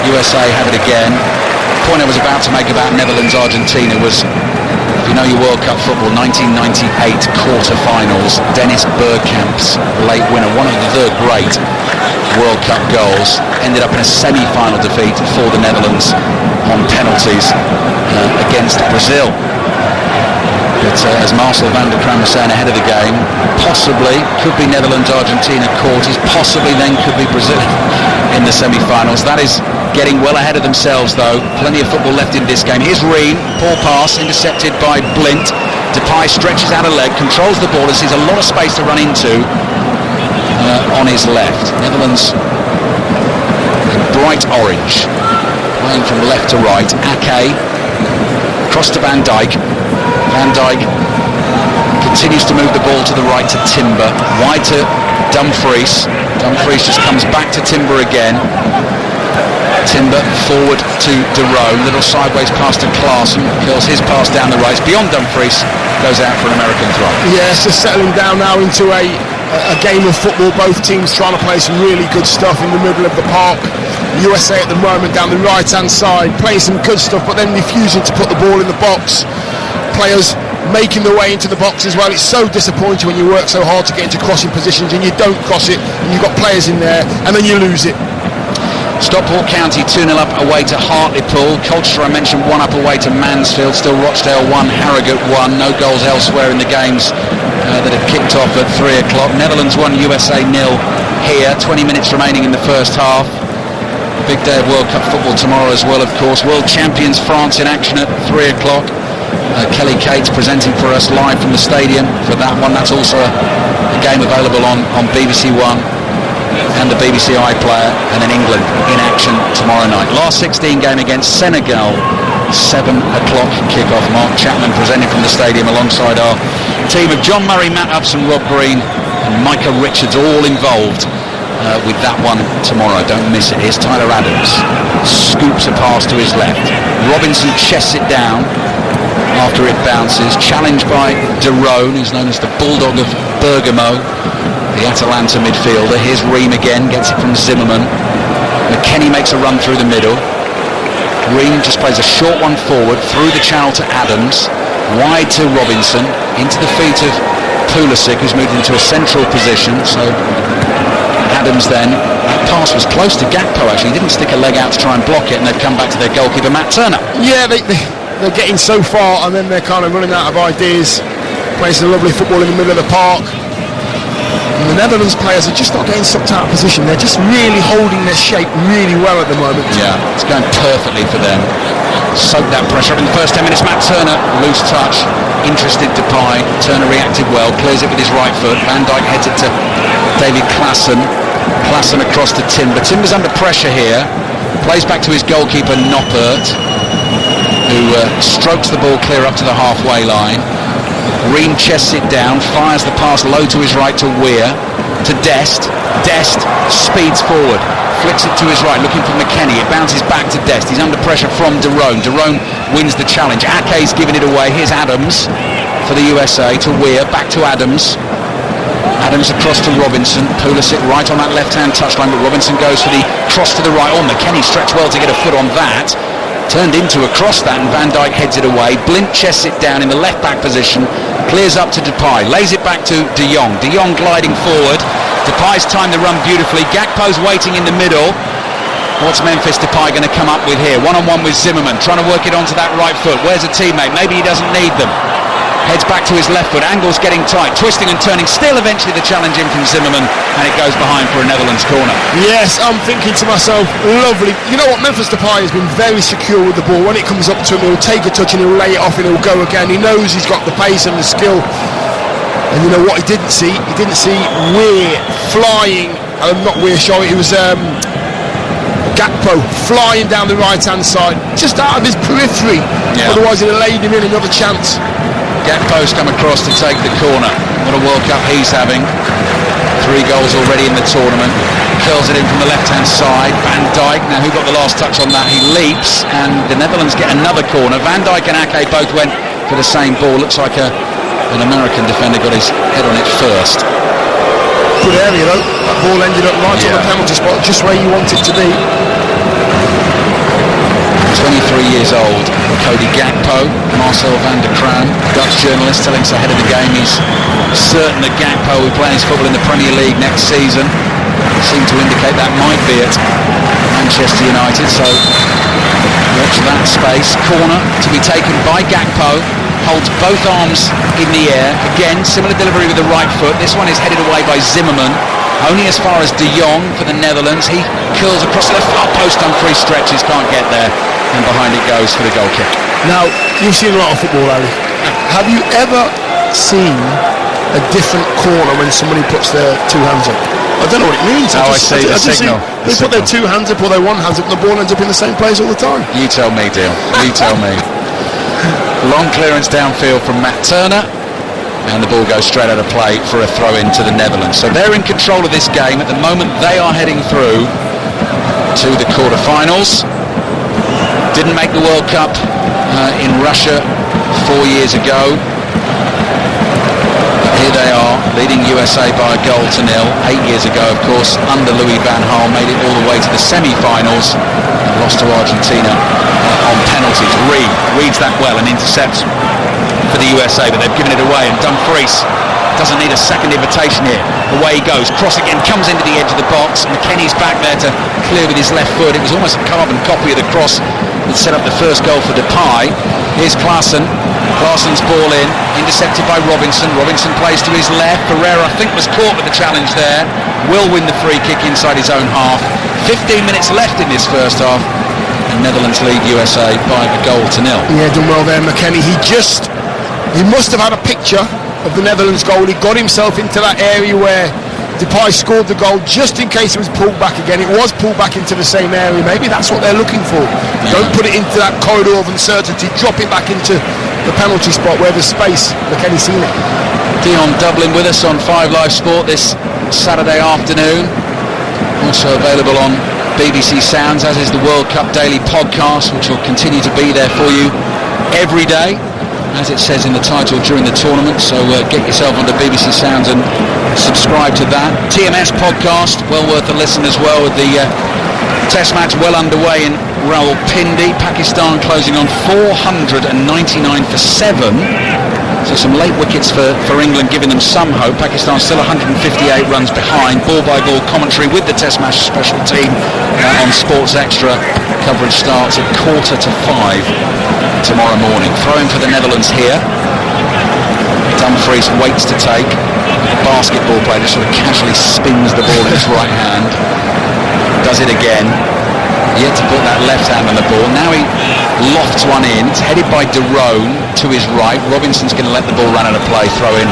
Speaker 1: USA have it again. The point I was about to make about Netherlands-Argentina was, if you know your World Cup football, 1998 quarter-finals, Dennis Bergkamp's late winner, one of the great World Cup goals, ended up in a semi-final defeat for the Netherlands on penalties against Brazil. But as Marcel van der Kram was saying ahead of the game, possibly could be Netherlands-Argentina quarters, possibly then could be Brazil in the semi-finals. That is getting well ahead of themselves though. Plenty of football left in this game. Here's Ream, poor pass, intercepted by Blint. Depay stretches out a leg, controls the ball and sees a lot of space to run into on his left. Netherlands bright orange, playing from left to right. Ake across to Van Dijk. Van Dijk continues to move the ball to the right to Timber, wide to Dumfries. Dumfries just comes back to Timber again. Timber forward to De Roon, little sideways pass to Klaassen, curls his pass down the right, it's beyond Dumfries, goes out for an American throw.
Speaker 2: Yeah, it's just settling down now into a game of football. Both teams trying to play some really good stuff in the middle of the park. USA at the moment down the right hand side playing some good stuff, but then refusing to put the ball in the box. Players making their way into the box as well. It's so disappointing when you work so hard to get into crossing positions and you don't cross it and you've got players in there and then you lose it.
Speaker 1: Stockport County 2-0 up away to Hartlepool. Colchester, I mentioned, 1 up away to Mansfield. Still Rochdale 1, Harrogate 1. No goals elsewhere in the games that have kicked off at 3 o'clock. Netherlands 1, USA 0 here. 20 minutes remaining in the first half. Big day of World Cup football tomorrow as well, of course. World champions France in action at 3 o'clock. Kelly Cates presenting for us live from the stadium for that one. That's also a game available on BBC One and the BBC iPlayer, and then England in action tomorrow night. Last 16 game against Senegal, 7 o'clock kickoff. Mark Chapman presenting from the stadium alongside our team of John Murray, Matt Upson, Rob Green and Micah Richards, all involved with that one tomorrow. Don't miss it. Here's Tyler Adams, scoops a pass to his left. Robinson chests it down after it bounces, challenged by De Roon, who's known as the Bulldog of Bergamo, the Atalanta midfielder. Here's Ream again, gets it from Zimmerman. McKennie makes a run through the middle. Ream just plays a short one forward, through the channel to Adams, wide to Robinson, into the feet of Pulisic, who's moved into a central position. So Adams then, that pass was close to Gakpo actually, he didn't stick a leg out to try and block it, and they've come back to their goalkeeper Matt Turner.
Speaker 2: Yeah, they're getting so far and then they're kind of running out of ideas. Playing some lovely football in the middle of the park. And the Netherlands players are just not getting sucked out of position. They're just really holding their shape really well at the moment.
Speaker 1: Yeah, it's going perfectly for them. Soak that pressure up in the first 10 minutes. Matt Turner, loose touch interested Depay. Turner reacted well, clears it with his right foot. Van Dijk heads it to David Klaassen. Klaassen across to Timber. Timber's under pressure here. Plays back to his goalkeeper Noppert, who strokes the ball clear up to the halfway line. Green chests it down, fires the pass low to his right to Weir, to Dest. Dest speeds forward, flicks it to his right, looking for McKennie. It bounces back to Dest. He's under pressure from Derone. Derone wins the challenge. Ake's giving it away. Here's Adams for the USA to Weir, back to Adams. Adams across to Robinson. Pulisic right on that left-hand touchline, but Robinson goes for the cross to the right. Oh, McKennie stretched well to get a foot on that. Turned into across that, and Van Dijk heads it away. Blint chests it down in the left-back position. Clears up to Depay. Lays it back to De Jong. De Jong gliding forward. Depay's timed the run beautifully. Gakpo's waiting in the middle. What's Memphis Depay going to come up with here? One-on-one with Zimmerman. Trying to work it onto that right foot. Where's a teammate? Maybe he doesn't need them. Heads back to his left foot. Angle's getting tight. Twisting and turning. Still eventually the challenge in from Zimmerman. And it goes behind for a Netherlands corner.
Speaker 2: Yes, I'm thinking to myself, lovely. You know what, Memphis Depay has been very secure with the ball. When it comes up to him, he'll take a touch and he'll lay it off and he'll go again. He knows he's got the pace and the skill. And you know what he didn't see? He didn't see Weir flying. Not Weir, sorry. It was Gakpo flying down the right-hand side, just out of his periphery. Yeah. Otherwise, he'd have laid him in another chance.
Speaker 1: Gakpo's come across to take the corner. What a World Cup he's having. 3 goals already in the tournament. Curls it in from the left-hand side. Van Dijk, now who got the last touch on that? He leaps, and the Netherlands get another corner. Van Dijk and Ake both went for the same ball. Looks like an American defender got his head on it first.
Speaker 2: Good area though. That ball ended up right on the penalty spot, just where you want it to be.
Speaker 1: 23 years old, Cody Gakpo. Marcel van der Kraan, Dutch journalist, telling us ahead of the game he's certain that Gakpo will play his football in the Premier League next season. Seemed to indicate that might be at Manchester United, so watch that space. Corner to be taken by Gakpo. Holds both arms in the air. Again, similar delivery with the right foot. This one is headed away by Zimmerman. Only as far as De Jong for the Netherlands. He curls across the far post on 3 stretches, can't get there. And behind it goes for the goal kick.
Speaker 2: Now, you've seen a lot of football, Ali. Have you ever seen a different corner when somebody puts their 2 hands up? I don't know what it means.
Speaker 1: I see the signal.
Speaker 2: They put their 2 hands up or their 1 hand up and the ball ends up in the same place all the time.
Speaker 1: You tell me, Deal. You tell me. Long clearance downfield from Matt Turner. And the ball goes straight out of play for a throw-in to the Netherlands. So they're in control of this game. At the moment, they are heading through to the quarter-finals. Didn't make the World Cup in Russia 4 years ago. Here they are, leading USA by a 1-0. 8 years ago, of course, under Louis van Gaal, made it all the way to the semi-finals and lost to Argentina on penalties. Reads that well and intercepts for the USA, but they've given it away, and Dumfries doesn't need a second invitation here. Away he goes, cross again, comes into the edge of the box. McKennie's back there to clear with his left foot. It was almost a carbon copy of the cross that set up the first goal for Depay. Here's Klaassen. Klaassen's ball in, intercepted by Robinson. Robinson plays to his left. Pereira, I think, was caught with the challenge there. Will win the free kick inside his own half. 15 minutes left in this first half, and Netherlands lead USA by a 1-0.
Speaker 2: Yeah, done well there, McKennie. He must have had a picture of the Netherlands goal. He got himself into that area where Depay scored the goal, just in case it was pulled back again. It was pulled back into the same area. Maybe that's what they're looking for. Yeah. Don't put it into that corridor of uncertainty. Drop it back into the penalty spot where there's space. McKennie's seen it.
Speaker 1: Dion Dublin with us on 5 Live Sport this Saturday afternoon. Also available on BBC Sounds, as is the World Cup Daily Podcast, which will continue to be there for you every day, as it says in the title, during the tournament. So get yourself onto BBC Sounds and subscribe to that. TMS podcast, well worth a listen as well, with the test match well underway in Rawalpindi. Pakistan closing on 499 for 7. So some late wickets for England, giving them some hope. Pakistan still 158 runs behind. Ball-by-ball commentary with the test match special team on Sports Extra. Coverage starts at 4:45 tomorrow morning. Throwing for the Netherlands here. Dumfries waits to take. The basketball player just sort of casually spins the ball in his right hand. Does it again. Yet to put that left hand on the ball. Now he lofts one in. It's headed by Derone to his right. Robinson's going to let the ball run out of play, throw in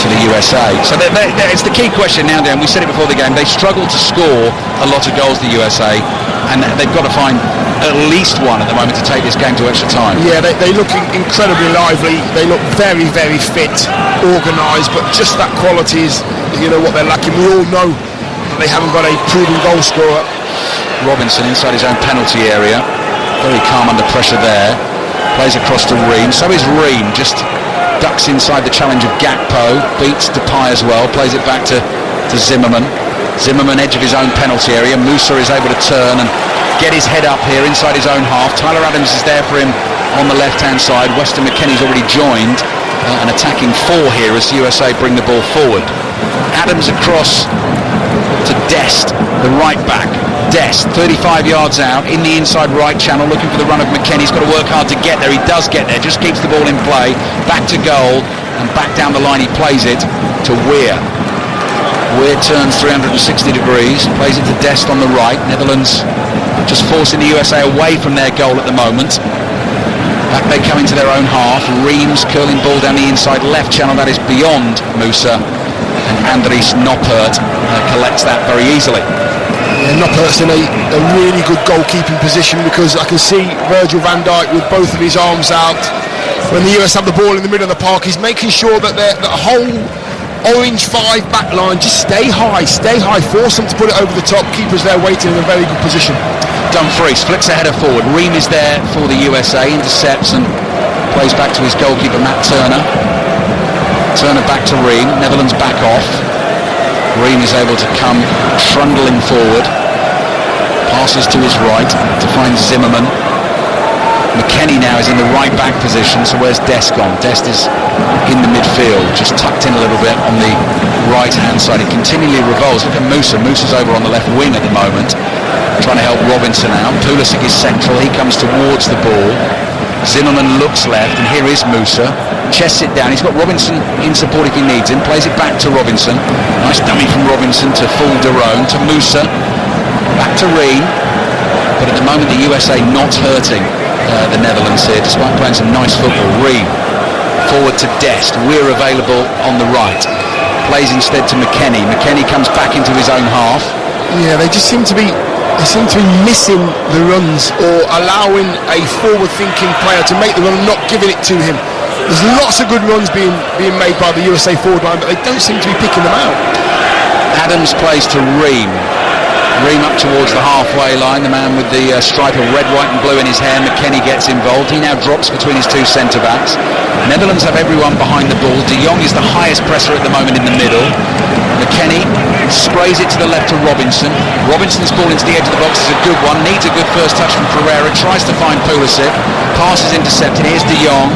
Speaker 1: to the USA. So it's the key question now, Dan. We said it before the game. They struggle to score a lot of goals, the USA, and they've got to find at least one at the moment to take this game to extra time.
Speaker 2: Yeah, they look incredibly lively. They look very, very fit, organised, but just that quality is, what they're lacking. We all know that they haven't got a proven goal scorer.
Speaker 1: Robinson inside his own penalty area, very calm under pressure there. Plays across to Ream. So is Ream, just ducks inside the challenge of Gakpo, beats Depay as well, plays it back to Zimmerman. Zimmerman edge of his own penalty area. Musa is able to turn and get his head up here inside his own half. Tyler Adams is there for him on the left hand side. Weston McKennie's already joined an attacking four here as the USA bring the ball forward. Adams across to Dest, the right back. Dest, 35 yards out in the inside right channel, looking for the run of McKennie. He's got to work hard to get there. He does get there, just keeps the ball in play. Back to goal, and back down the line he plays it to Weir. Weir turns 360 degrees, plays it to Dest on the right. Netherlands just forcing the USA away from their goal at the moment. Back they come into their own half. Reams curling ball down the inside left channel, that is beyond Musa. And Andries Noppert collects that very easily.
Speaker 2: Yeah, Noppert's in a really good goalkeeping position, because I can see Virgil van Dijk with both of his arms out. When the US have the ball in the middle of the park, he's making sure that the whole orange five back line just stay high, force them to put it over the top. Keepers there waiting in a very good position.
Speaker 1: Dumfries flicks a header forward. Ream is there for the USA, intercepts and plays back to his goalkeeper Matt Turner. Turner back to Ream, Netherlands back off. Ream is able to come trundling forward, passes to his right to find Zimmerman. McKennie now is in the right back position, so where's Dest gone? Dest is in the midfield, just tucked in a little bit on the right hand side. It continually revolves. Look at Musa. Musa's over on the left wing at the moment, trying to help Robinson out. Pulisic is central, he comes towards the ball. Zimmerman looks left, and here is Musa. Chests it down. He's got Robinson in support if he needs him. Plays it back to Robinson. Nice dummy from Robinson to full Derone to Musa. Back to Ream. But at the moment the USA not hurting the Netherlands here, despite playing some nice football. Ream forward to Dest. We're available on the right. Plays instead to McKennie. McKennie comes back into his own half.
Speaker 2: Yeah, they seem to be missing the runs, or allowing a forward-thinking player to make the run and not giving it to him. There's lots of good runs being made by the USA forward line, but they don't seem to be picking them out.
Speaker 1: Adams plays to Ream. Ream up towards the halfway line, the man with the stripe of red, white and blue in his hair. McKennie gets involved. He now drops between his two centre-backs. Netherlands have everyone behind the ball. De Jong is the highest presser at the moment in the middle. McKennie sprays it to the left to Robinson. Robinson's ball into the edge of the box is a good one. Needs a good first touch from Pereira. Tries to find Pulisic. Pass is intercepted. Here's De Jong.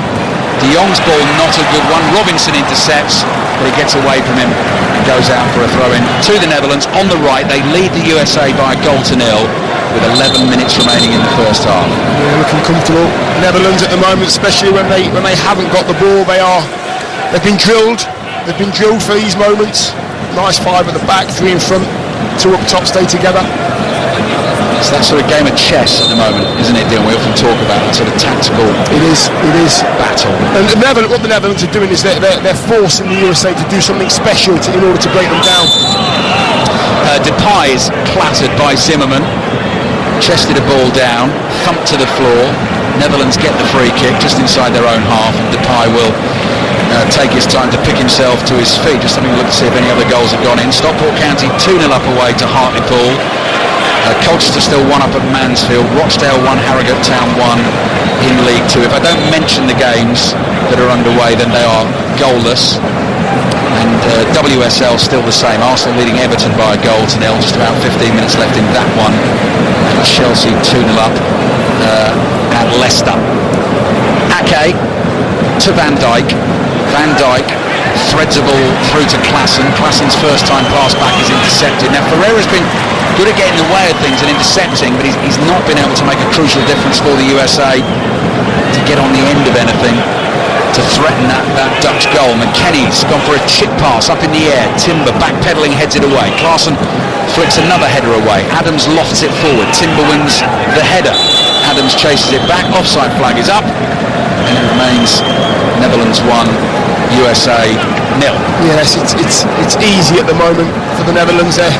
Speaker 1: De Jong's ball not a good one. Robinson intercepts, but he gets away from him and goes out for a throw-in to the Netherlands. On the right, they lead the USA by a goal to nil with 11 minutes remaining in the first half.
Speaker 2: Yeah, looking comfortable. Netherlands at the moment, especially when they haven't got the ball, they've been drilled. They've been drilled for these moments. Nice five at the back, three in front, two up top, stay together.
Speaker 1: It's that sort of game of chess at the moment, isn't it, Dylan? We often talk about that sort of tactical battle.
Speaker 2: And what the Netherlands are doing is they're forcing the USA to do something special in order to break them down.
Speaker 1: Depay is clattered by Zimmerman. Chested a ball down, thumped to the floor. Netherlands get the free kick just inside their own half, and Depay will take his time to pick himself to his feet. Just having a look to see if any other goals have gone in. Stockport County 2-0 up away to Hartlepool. Colchester still 1 up at Mansfield. Rochdale 1, Harrogate Town 1 in League 2. If I don't mention the games that are underway, then they are goalless. And WSL still the same. Arsenal leading Everton by a goal to nil. Just about 15 minutes left in that one. And Chelsea 2-0 up at Leicester. Ake to Van Dijk. Van Dijk threads a ball through to Klaassen. Klassen's first time pass back is intercepted. Now Ferreira's been good at getting in the way of things and intercepting, but he's not been able to make a crucial difference for the USA to get on the end of anything to threaten that Dutch goal. McKennie's gone for a chip pass up in the air. Timber backpedaling, heads it away. Klaassen flicks another header away. Adams lofts it forward. Timber wins the header. Adams chases it back, offside flag is up, and it remains Netherlands 1, USA 0.
Speaker 2: Yes, it's easy at the moment for the Netherlands there.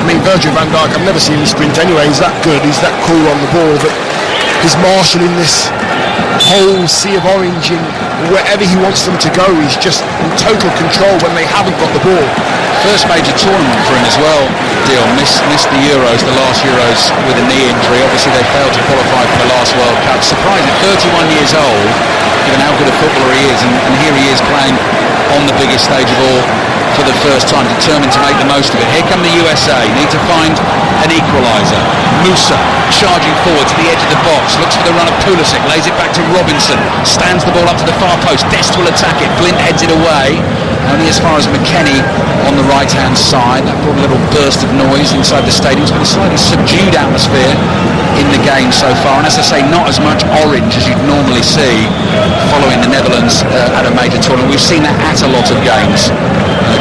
Speaker 2: I mean, Virgil van Dijk, I've never seen him sprint anyway. He's that good, he's that cool on the ball, but he's marshalling this whole sea of orange, and wherever he wants them to go, he's just in total control when they haven't got the ball.
Speaker 1: First major tournament for him as well, Dion. Missed the Euros, the last Euros, with a knee injury. Obviously they failed to qualify for the last World Cup. Surprising, 31 years old, given how good a footballer he is, and here he is playing on the biggest stage of all for the first time, determined to make the most of it. Here come the USA, need to find an equaliser. Musa charging forward to the edge of the box, looks for the run of Pulisic, lays it back to Robinson, stands the ball up to the far post, Dest will attack it, Blind heads it away, only as far as McKennie on the right hand side. That brought a little burst of noise inside the stadium. It's been a slightly subdued atmosphere in the game so far, and as I say, not as much orange as you'd normally see following the Netherlands at a major tournament. We've seen that at a lot of games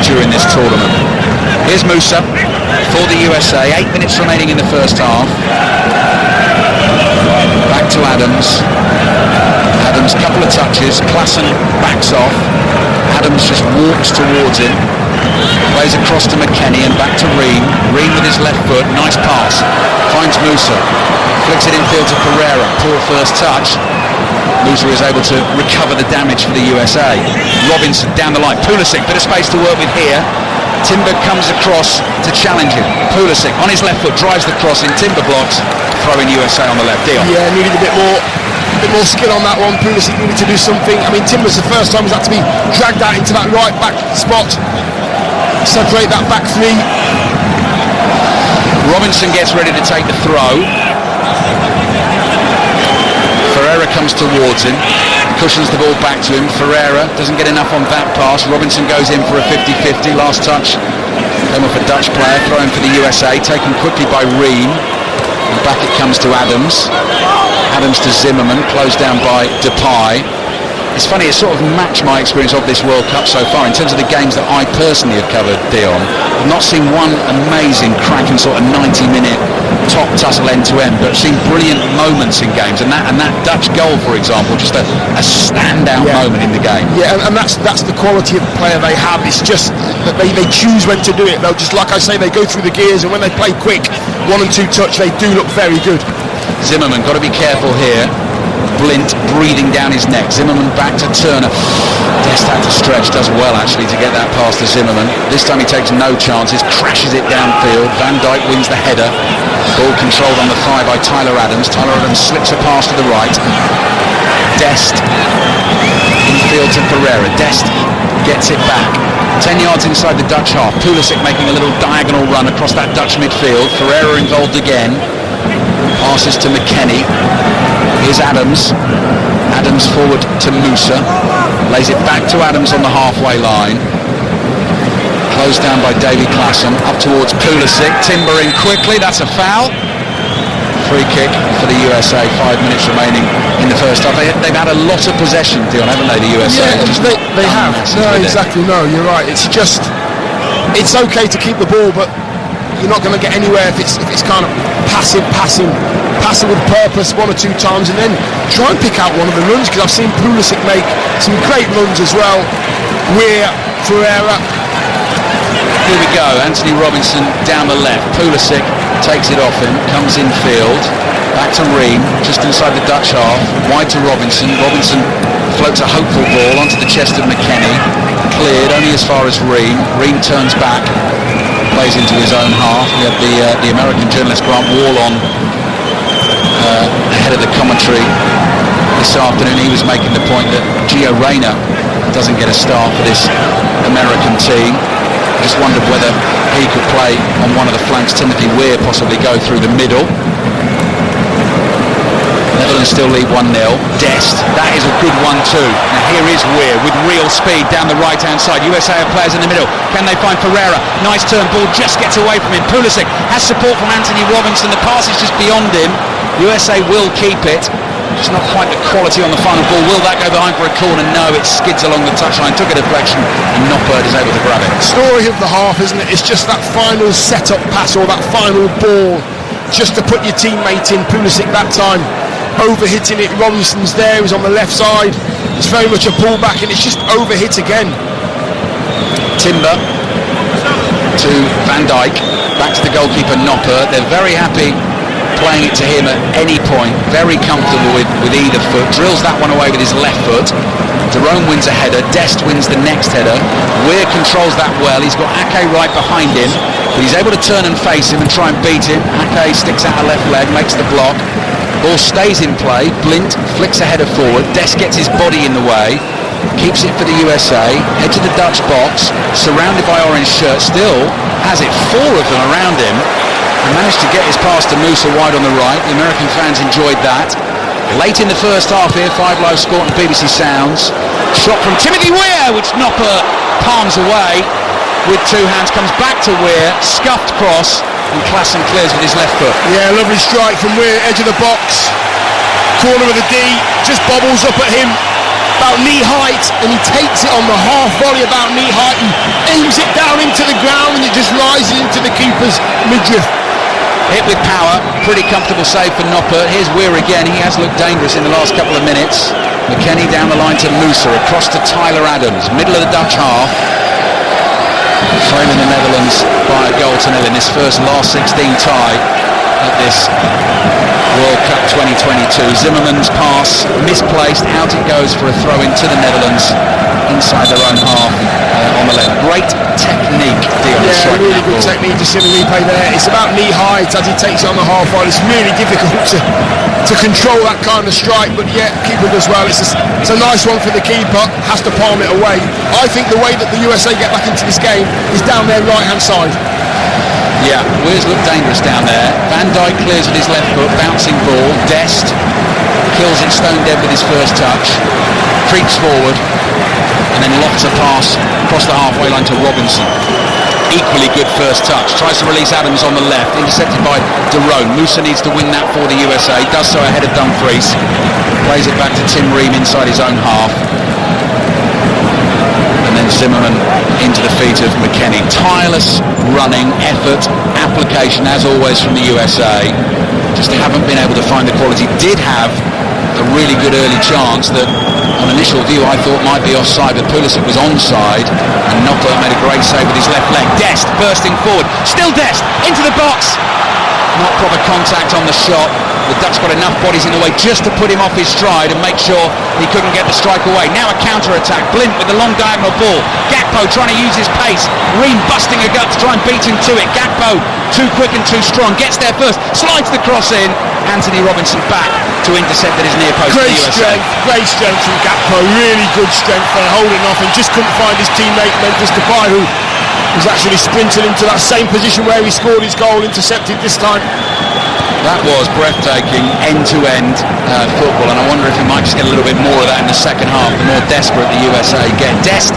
Speaker 1: during this tournament. Here's Musa for the USA, 8 minutes remaining in the first half. Back to Adams. Adams, couple of touches, Klaassen backs off. Adams just walks towards him, plays across to McKennie and back to Ream. Ream with his left foot, nice pass, finds Musa, flicks it infield to Pereira, poor first touch. Musa is able to recover the damage for the USA. Robinson down the line, Pulisic, bit of space to work with here. Timber comes across to challenge him. Pulisic on his left foot drives the cross in, Timber blocks, throwing USA on the left. Deal.
Speaker 2: Yeah, needed a bit more skill on that one. Pulisic needed to do something. I mean, Timber's the first time he's had to be dragged out into that right back spot, separate that back three.
Speaker 1: Robinson gets ready to take the throw. Ferreira comes towards him, cushions the ball back to him. Ferreira doesn't get enough on that pass. Robinson goes in for a 50-50. Last touch came off a Dutch player, throwing for the USA, taken quickly by Ream. And back it comes to Adams. Adams to Zimmerman, closed down by Depay. It's funny, it's sort of matched my experience of this World Cup so far in terms of the games that I personally have covered, Dion. I've not seen one amazing, cracking sort of 90-minute top tussle end-to-end, but I've seen brilliant moments in games, and that Dutch goal, for example, just a standout moment in the game.
Speaker 2: Yeah, and that's the quality of the player they have. It's just that they choose when to do it. They'll just, like I say, they go through the gears, and when they play quick, 1 and 2 touch, they do look very good.
Speaker 1: Zimmerman, got to be careful here. Blint breathing down his neck. Zimmerman back to Turner. Dest had to stretch, does well actually to get that pass to Zimmerman. This time he takes no chances, crashes it downfield. Van Dijk wins the header. Ball controlled on the thigh by Tyler Adams. Tyler Adams slips a pass to the right. Dest infield to Pereira. Dest gets it back. 10 yards inside the Dutch half. Pulisic making a little diagonal run across that Dutch midfield. Ferreira involved again. Passes to McKennie. Here's Adams. Adams forward to Musa. Lays it back to Adams on the halfway line. Closed down by Davy Klaassen. Up towards Pulisic. Timber in quickly. That's a foul. Free kick for the USA. 5 minutes remaining in the first half. They've had a lot of possession, Dion, haven't they, the USA?
Speaker 2: Yeah, they have. No, exactly. No, you're right. It's just, it's okay to keep the ball, but you're not going to get anywhere if it's kind of passing with purpose 1 or 2 times, and then try and pick out one of the runs, because I've seen Pulisic make some great runs as well. Weir, Ferreira.
Speaker 1: Here we go, Anthony Robinson down the left. Pulisic takes it off him, comes infield, back to Ream, just inside the Dutch half, wide to Robinson. Robinson floats a hopeful ball onto the chest of McKennie, cleared only as far as Ream. Ream turns back, plays into his own half. We have the American journalist Grant Wall on ahead of the commentary this afternoon. He was making the point that Gio Reyna doesn't get a start for this American team. Just wondered whether he could play on one of the flanks. Timothy Weir possibly go through the middle. Netherlands still lead 1-0. Dest, that is a good one too. Now here is Weir with real speed down the right hand side. USA have players in the middle. Can they find Ferreira? Nice turn, ball just gets away from him. Pulisic has support from Anthony Robinson. The pass is just beyond him. USA will keep it. Just not quite the quality on the final ball. Will that go behind for a corner? No, it skids along the touchline. Took a deflection and Noppert is able to grab it.
Speaker 2: Story of the half, isn't it? It's just that final set-up pass or that final ball just to put your teammate in. Pulisic that time over-hitting it. Robinson's there, he's on the left side. It's very much a pullback, and it's just over-hit again.
Speaker 1: Timber to Van Dijk, back to the goalkeeper Nopper. They're very happy playing it to him at any point, very comfortable with either foot, drills that one away with his left foot. Jerome wins a header, Dest wins the next header. Weir controls that well, he's got Ake right behind him, but he's able to turn and face him and try and beat him. Ake sticks out a left leg, makes the block, ball stays in play, Blint flicks a header forward, Dest gets his body in the way, keeps it for the USA, edge of the Dutch box, surrounded by orange shirts, still has it, 4 of them around him, and managed to get his pass to Musa wide on the right. The American fans enjoyed that. Late in the first half here, 5 Live scored on BBC Sounds. Shot from Timothy Weir, which Nopper palms away with 2 hands, comes back to Weir, scuffed cross, and Klassen clears with his left foot.
Speaker 2: Yeah, lovely strike from Weir, edge of the box, corner of the D, just bobbles up at him, about knee height, and he takes it on the half volley about knee height and aims it down into the ground, and it just rises into the keeper's midriff.
Speaker 1: Hit with power, pretty comfortable save for Nopper. Here's Weir again, he has looked dangerous in the last couple of minutes. McKennie down the line to Musa, across to Tyler Adams, middle of the Dutch half. Trailing the Netherlands by a goal to nil in this first last 16 tie at this World Cup 2022. Zimmerman's pass misplaced, out it goes for a throw in to the Netherlands inside their own half on the left. Great technique, Dion.
Speaker 2: Yeah, really good technique to see the replay there. It's about knee height as he takes it on the half volley. It's really difficult to control that kind of strike, but yeah, keeper does well. It's a nice one for the keeper, has to palm it away. I think the way that the USA get back into this game is down their right hand side.
Speaker 1: Yeah, Weir's looked dangerous down there. Van Dijk clears with his left foot, bouncing ball. Dest kills it stone dead with his first touch, creeps forward, and then lofts a pass across the halfway line to Robinson. Equally good first touch. Tries to release Adams on the left, intercepted by Derone. Musa needs to win that for the USA. Does so ahead of Dumfries. Plays it back to Tim Ream inside his own half. And then Zimmerman into the feet of McKennie. Tireless running, effort, application as always from the USA. Just haven't been able to find the quality. Did have a really good early chance that on initial view I thought might be offside, but Pulisic was onside, and Nopper made a great save with his left leg. Dest bursting forward, still Dest into the box, not proper contact on the shot. The Dutch got enough bodies in the way just to put him off his stride and make sure he couldn't get the strike away. Now a counter-attack, Blint with the long diagonal ball, Gakpo trying to use his pace, Ream busting a gut to try and beat him to it. Gakpo too quick and too strong, gets there first, slides the cross in, Anthony Robinson back to intercept at his near post.
Speaker 2: Great strength from Gakpo, really good strength there, holding off, and just couldn't find his teammate Memphis Depay, who was actually sprinting into that same position where he scored his goal, intercepted this time.
Speaker 1: That was breathtaking, end-to-end football, and I wonder if we might just get a little bit more of that in the second half, the more desperate the USA get. Dest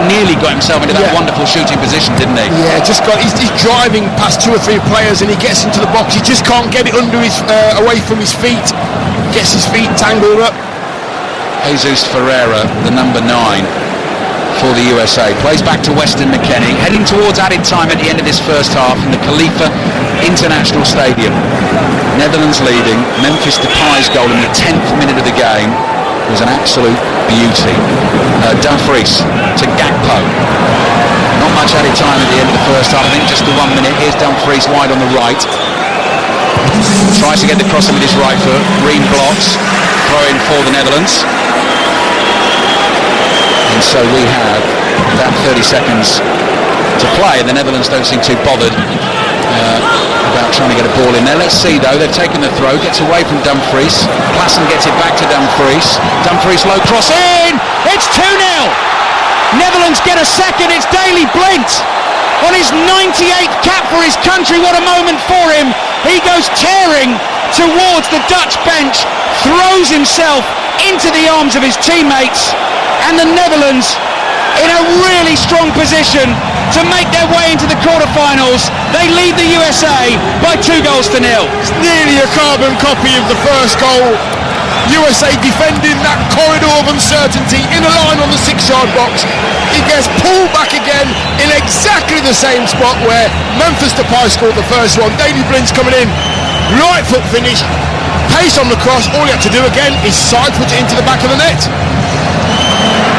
Speaker 1: nearly got himself into that wonderful shooting position, didn't he? Yeah,
Speaker 2: just got. He's driving past 2 or 3 players, and he gets into the box. He just can't get it under his, away from his feet. Gets his feet tangled up.
Speaker 1: Jesus Ferreira, the number 9 for the USA, plays back to Weston McKennie, heading towards added time at the end of this first half in the Khalifa International Stadium. Netherlands leading. Memphis Depay's goal in the 10th minute of the game was an absolute beauty. Dumfries to Gakpo. Not much added time at the end of the first half, I think just the 1 minute. Here's Dumfries wide on the right. Tries to get the cross in with his right foot. Ream blocks. Throw in for the Netherlands. And so we have about 30 seconds to play. The Netherlands don't seem too bothered about trying to get a ball in there. Let's see though, they've taken the throw, gets away from Dumfries. Klassen gets it back to Dumfries. Dumfries low cross in! It's 2-0! Netherlands get a second, it's Daley Blint! On his 98th cap for his country, what a moment for him! He goes tearing towards the Dutch bench, throws himself into the arms of his teammates, and the Netherlands in a really strong position to make their way into the quarterfinals. They lead the USA by 2-0.
Speaker 2: It's nearly a carbon copy of the first goal. USA defending that corridor of uncertainty in a line on the 6-yard box. It gets pulled back again in exactly the same spot where Memphis Depay scored the first one. Daley Blint's coming in, right foot finish, pace on the cross. All he had to do again is side foot it into the back of the net.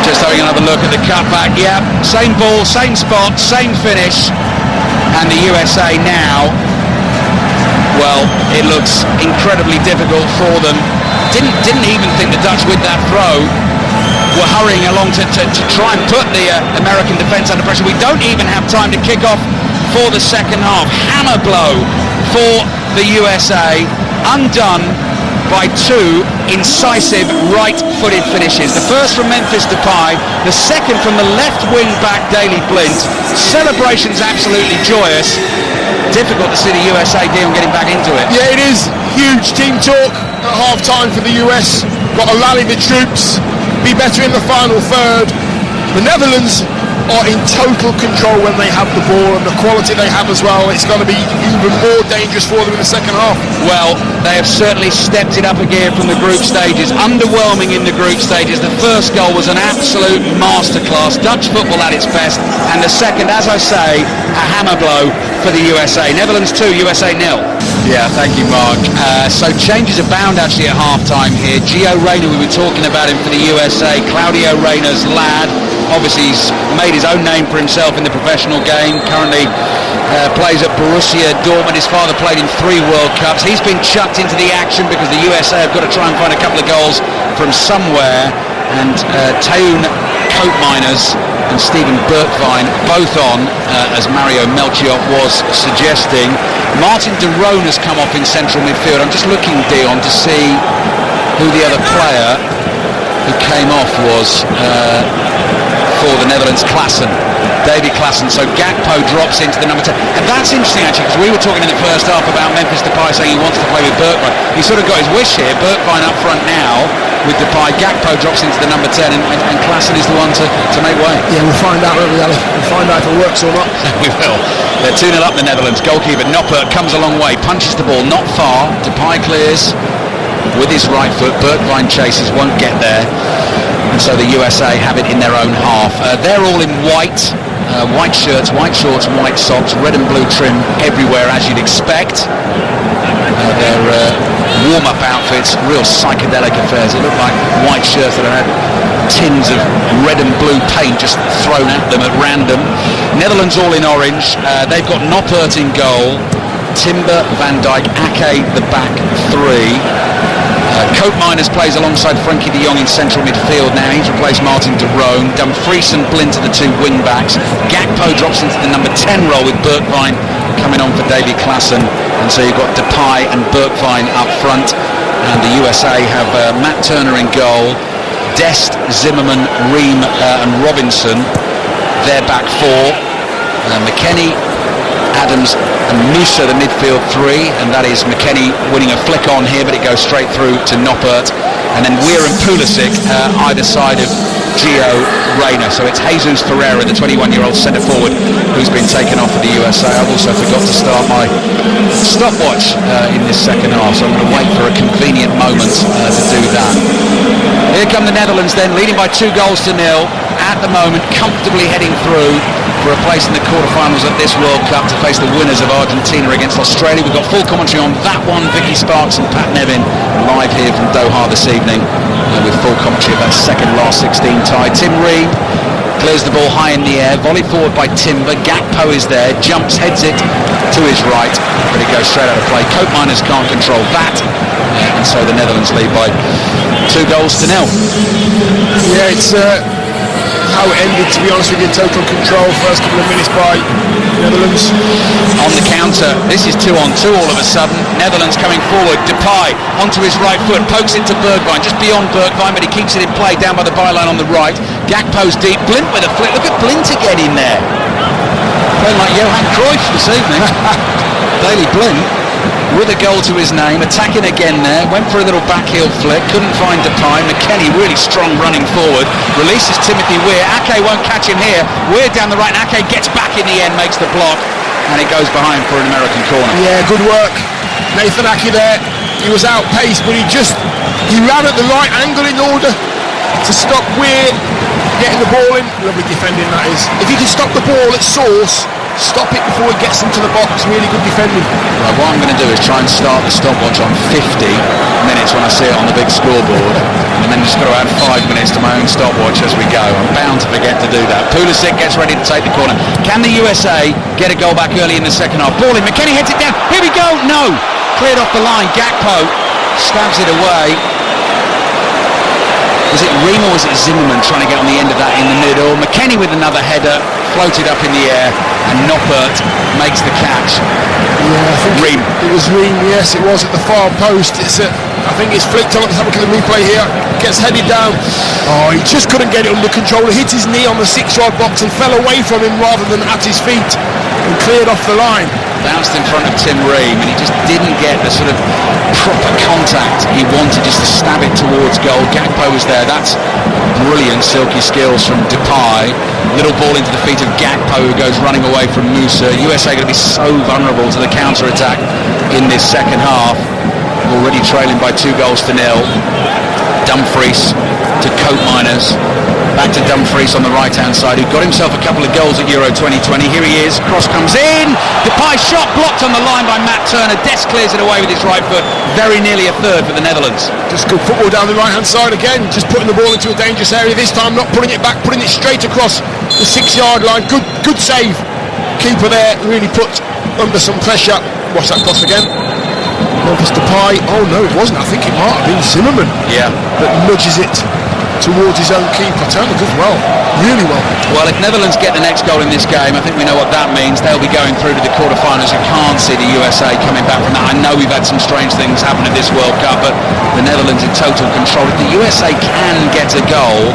Speaker 1: Just having another look at the cutback. Yeah, same ball, same spot, same finish. And the USA now, well, it looks incredibly difficult for them. Didn't even think the Dutch with that throw were hurrying along to try and put the American defence under pressure. We don't even have time to kick off for the second half. Hammer blow for the USA, undone by two incisive right-footed finishes. The first from Memphis Depay, the second from the left wing-back Daley Blind. Celebrations absolutely joyous. Difficult to see the USA deal getting back into it.
Speaker 2: Yeah, it is. Huge team talk at half-time for the US. Got to rally the troops, be better in the final third. The Netherlands are in total control when they have the ball, and the quality they have as well. It's going to be even more dangerous for them in the second half.
Speaker 1: Well, they have certainly stepped it up a gear from the group stages. Underwhelming in the group stages. The first goal was an absolute masterclass. Dutch football at its best. And the second, as I say, a hammer blow for the USA. Netherlands 2, USA 0. Yeah, thank you, Mark. So changes abound actually at half-time here. Gio Reyna, we were talking about him for the USA. Claudio Reyna's lad. Obviously, he's made his own name for himself in the professional game. Currently plays at Borussia Dortmund. His father played in 3 World Cups. He's been chucked into the action because the USA have got to try and find a couple of goals from somewhere. And Teun Koopmeiners and Steven Bergwijn both on, as Mario Melchiot was suggesting. Martin de Roon has come off in central midfield. I'm just looking, Dion, to see who the other player who came off was for the Netherlands. David Klaassen. So Gakpo drops into the number 10. And that's interesting actually, because we were talking in the first half about Memphis Depay saying he wants to play with Bergwijn. He sort of got his wish here. Bergwijn up front now with Depay. Gakpo drops into the number 10 and Klaassen is the one to make way.
Speaker 2: Yeah, we'll find out, won't we, Ali? We'll find out if it works or not.
Speaker 1: We will. They're 2-0 up, the Netherlands. Goalkeeper Noppert comes a long way, punches the ball not far. Depay clears with his right foot. Bergwijn chases, won't get there. And so the USA have it in their own half. They're all in white. White shirts, white shorts, white socks, red and blue trim everywhere, as you'd expect. Their warm-up outfits, real psychedelic affairs. They look like white shirts that have had tins of red and blue paint just thrown at them at random. Netherlands all in orange. They've got Noppert in goal, Timber, Van Dijk, Ake the back 3. Koopmeiners plays alongside Frenkie de Jong in central midfield now. He's replaced Martin de Roon. Dumfries and Blind to the 2 wing-backs. Gakpo drops into the number 10 role with Bergwijn coming on for Davy Klaassen. And so you've got Depay and Bergwijn up front. And the USA have Matt Turner in goal. Dest, Zimmerman, Ream and Robinson. Their back 4. McKennie, Adams and Musa the midfield 3, and that is McKennie winning a flick on here, but it goes straight through to Noppert, and then Weir and Pulisic either side of Gio Reyna. So it's Jesus Ferreira, the 21-year-old centre forward, who's been taken off for the USA. I've also forgot to start my stopwatch in this second half, so I'm going to wait for a convenient moment to do that. Here come the Netherlands then, leading by 2-0 at the moment, comfortably heading through for a place in the quarterfinals at this World Cup to face the winners of Argentina against Australia. We've got full commentary on that one. Vicky Sparks and Pat Nevin live here from Doha this evening with full commentary of that second last 16 tie. Tim Ream clears the ball high in the air, volley forward by Timber. Gakpo is there, jumps, heads it to his right, but it goes straight out of play. Koopmeiners can't control that, and so the Netherlands lead by 2-0.
Speaker 2: Yeah, it's how it ended, to be honest with you. Total control first couple of minutes by Netherlands.
Speaker 1: On the counter, this is 2-on-2 all of a sudden. Netherlands coming forward. Depay onto his right foot, pokes it to Bergwijn, just beyond Bergwijn, but he keeps it in play down by the byline on the right. Gakpo's deep, Blind with a flick. Look at Blind again in there, playing like Johan Cruyff this evening. Daley Blind with a goal to his name, attacking again there, went for a little backheel flick, couldn't find Depay. McKennie really strong running forward, releases Timothy Weir. Ake won't catch him here. Weir down the right, and Ake gets back in the end, makes the block, and it goes behind for an American corner.
Speaker 2: Yeah, good work, Nathan Ake there. He was outpaced, but he ran at the right angle in order to stop Weir getting the ball in. Lovely defending, that is. If you can stop the ball at source, stop it before it gets into the box. Really good defending.
Speaker 1: Right, what I'm going to do is try and start the stopwatch on 50 minutes when I see it on the big scoreboard, and then just got to add 5 minutes to my own stopwatch as we go. I'm bound to forget to do that. Pulisic gets ready to take the corner. Can the USA get a goal back early in the second half? Ball in, McKennie heads it down. Here we go. No, cleared off the line. Gakpo stabs it away. Was it Ream or was it Zimmerman trying to get on the end of that in the middle? McKennie with another header, floated up in the air, and Noppert makes the catch.
Speaker 2: Yeah, I think
Speaker 1: Ream.
Speaker 2: It was Ream, yes, it was at the far post. I think it's flicked on. Let's have a look at the replay here. Gets headed down. Oh, he just couldn't get it under control. He hit his knee on the 6-yard box and fell away from him rather than at his feet and cleared off the line.
Speaker 1: Bounced in front of Tim Ream, and he just didn't get the sort of proper contact he wanted, just to stab it towards goal. Gakpo was there. That's brilliant silky skills from Depay. Little ball into the feet of Gakpo, who goes running away from Musa. USA going to be so vulnerable to the counter-attack in this second half. Already trailing by 2 goals to 0. Dumfries to Koopmeiners. Back to Dumfries on the right-hand side, who got himself a couple of goals at Euro 2020. Here he is, cross comes in. Depay shot blocked on the line by Matt Turner. Dest clears it away with his right foot. Very nearly a third for the Netherlands.
Speaker 2: Just good football down the right-hand side again. Just putting the ball into a dangerous area this time, not putting it back, putting it straight across the 6-yard line. Good save. Keeper there really put under some pressure. Watch that cross again. Memphis Depay. Oh no, it wasn't. I think it might have been Zimmerman.
Speaker 1: Yeah.
Speaker 2: That nudges it towards his own keeper. Turner does well, really well.
Speaker 1: Well, if Netherlands get the next goal in this game, I think we know what that means. They'll be going through to the quarterfinals. You can't see the USA coming back from that. I know we've had some strange things happen at this World Cup, but the Netherlands in total control. If the USA can get a goal,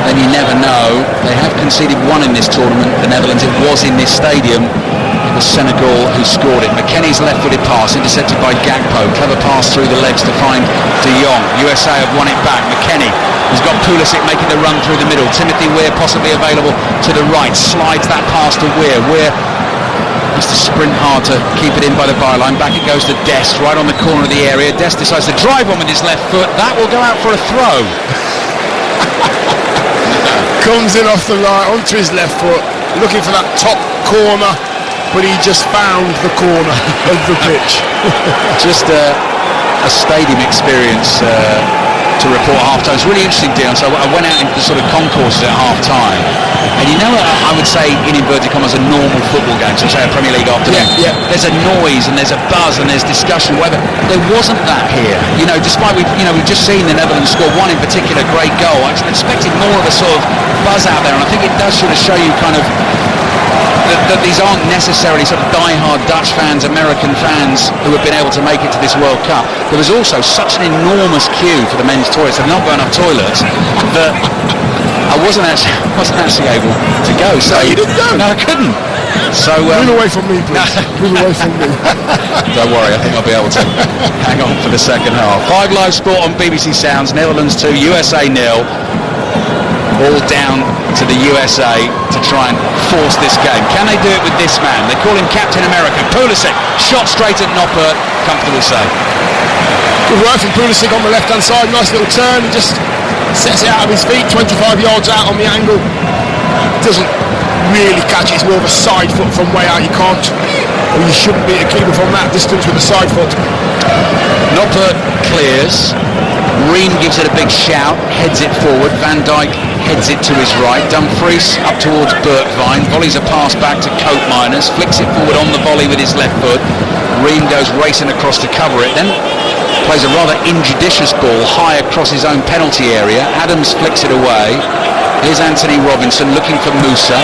Speaker 1: then you never know. They have conceded 1 in this tournament, the Netherlands. It was in this stadium. It was Senegal who scored it. McKennie's left-footed pass intercepted by Gakpo. Clever pass through the legs to find De Jong. USA have won it back. McKennie has got Pulisic making the run through the middle. Timothy Weir possibly available to the right. Slides that pass to Weir. Weir has to sprint hard to keep it in by the byline. Back it goes to Dest, right on the corner of the area. Dest decides to drive on with his left foot. That will go out for a throw.
Speaker 2: Comes in off the right onto his left foot, looking for that top corner, but he just found the corner of the pitch.
Speaker 1: Just a stadium experience to report at half-time. It's really interesting, Dion. So I went out into the sort of concourses at half-time, and you know, I would say in inverted commas a normal football game, so say a Premier League afternoon.
Speaker 2: Yeah.
Speaker 1: There's a noise and there's a buzz and there's discussion. Whether there wasn't that here, you know, despite we've just seen the Netherlands score 1 in particular great goal. I expected more of a sort of buzz out there, and I think it does sort of show you kind of that these aren't necessarily sort of die-hard Dutch fans, American fans who have been able to make it to this World Cup. There was also such an enormous queue for the men's toilets. They've not got enough toilets that I wasn't actually able to go. So
Speaker 2: you didn't go?
Speaker 1: No, I couldn't. So
Speaker 2: move away from me, please. Move away from me.
Speaker 1: Don't worry, I think I'll be able to hang on for the second half. 5 Live Sport on BBC Sounds. Netherlands 2, USA 0. All down to the USA to try and force this game. Can they do it with this man? They call him Captain America. Pulisic, shot straight at Noppert. Comfortable save.
Speaker 2: Good work from Pulisic on the left-hand side. Nice little turn. He just sets it out of his feet, 25 yards out on the angle. Doesn't really catch it. It's more of a side foot from way out. You can't, or you shouldn't beat a keeper from that distance with a side foot.
Speaker 1: Noppert clears. Ream gives it a big shout, heads it forward. Van Dijk heads it to his right. Dumfries up towards Bergwijn. Volleys a pass back to Koopmeiners. Flicks it forward on the volley with his left foot. Ream goes racing across to cover it. Then plays a rather injudicious ball high across his own penalty area. Adams flicks it away. Here's Anthony Robinson looking for Musa.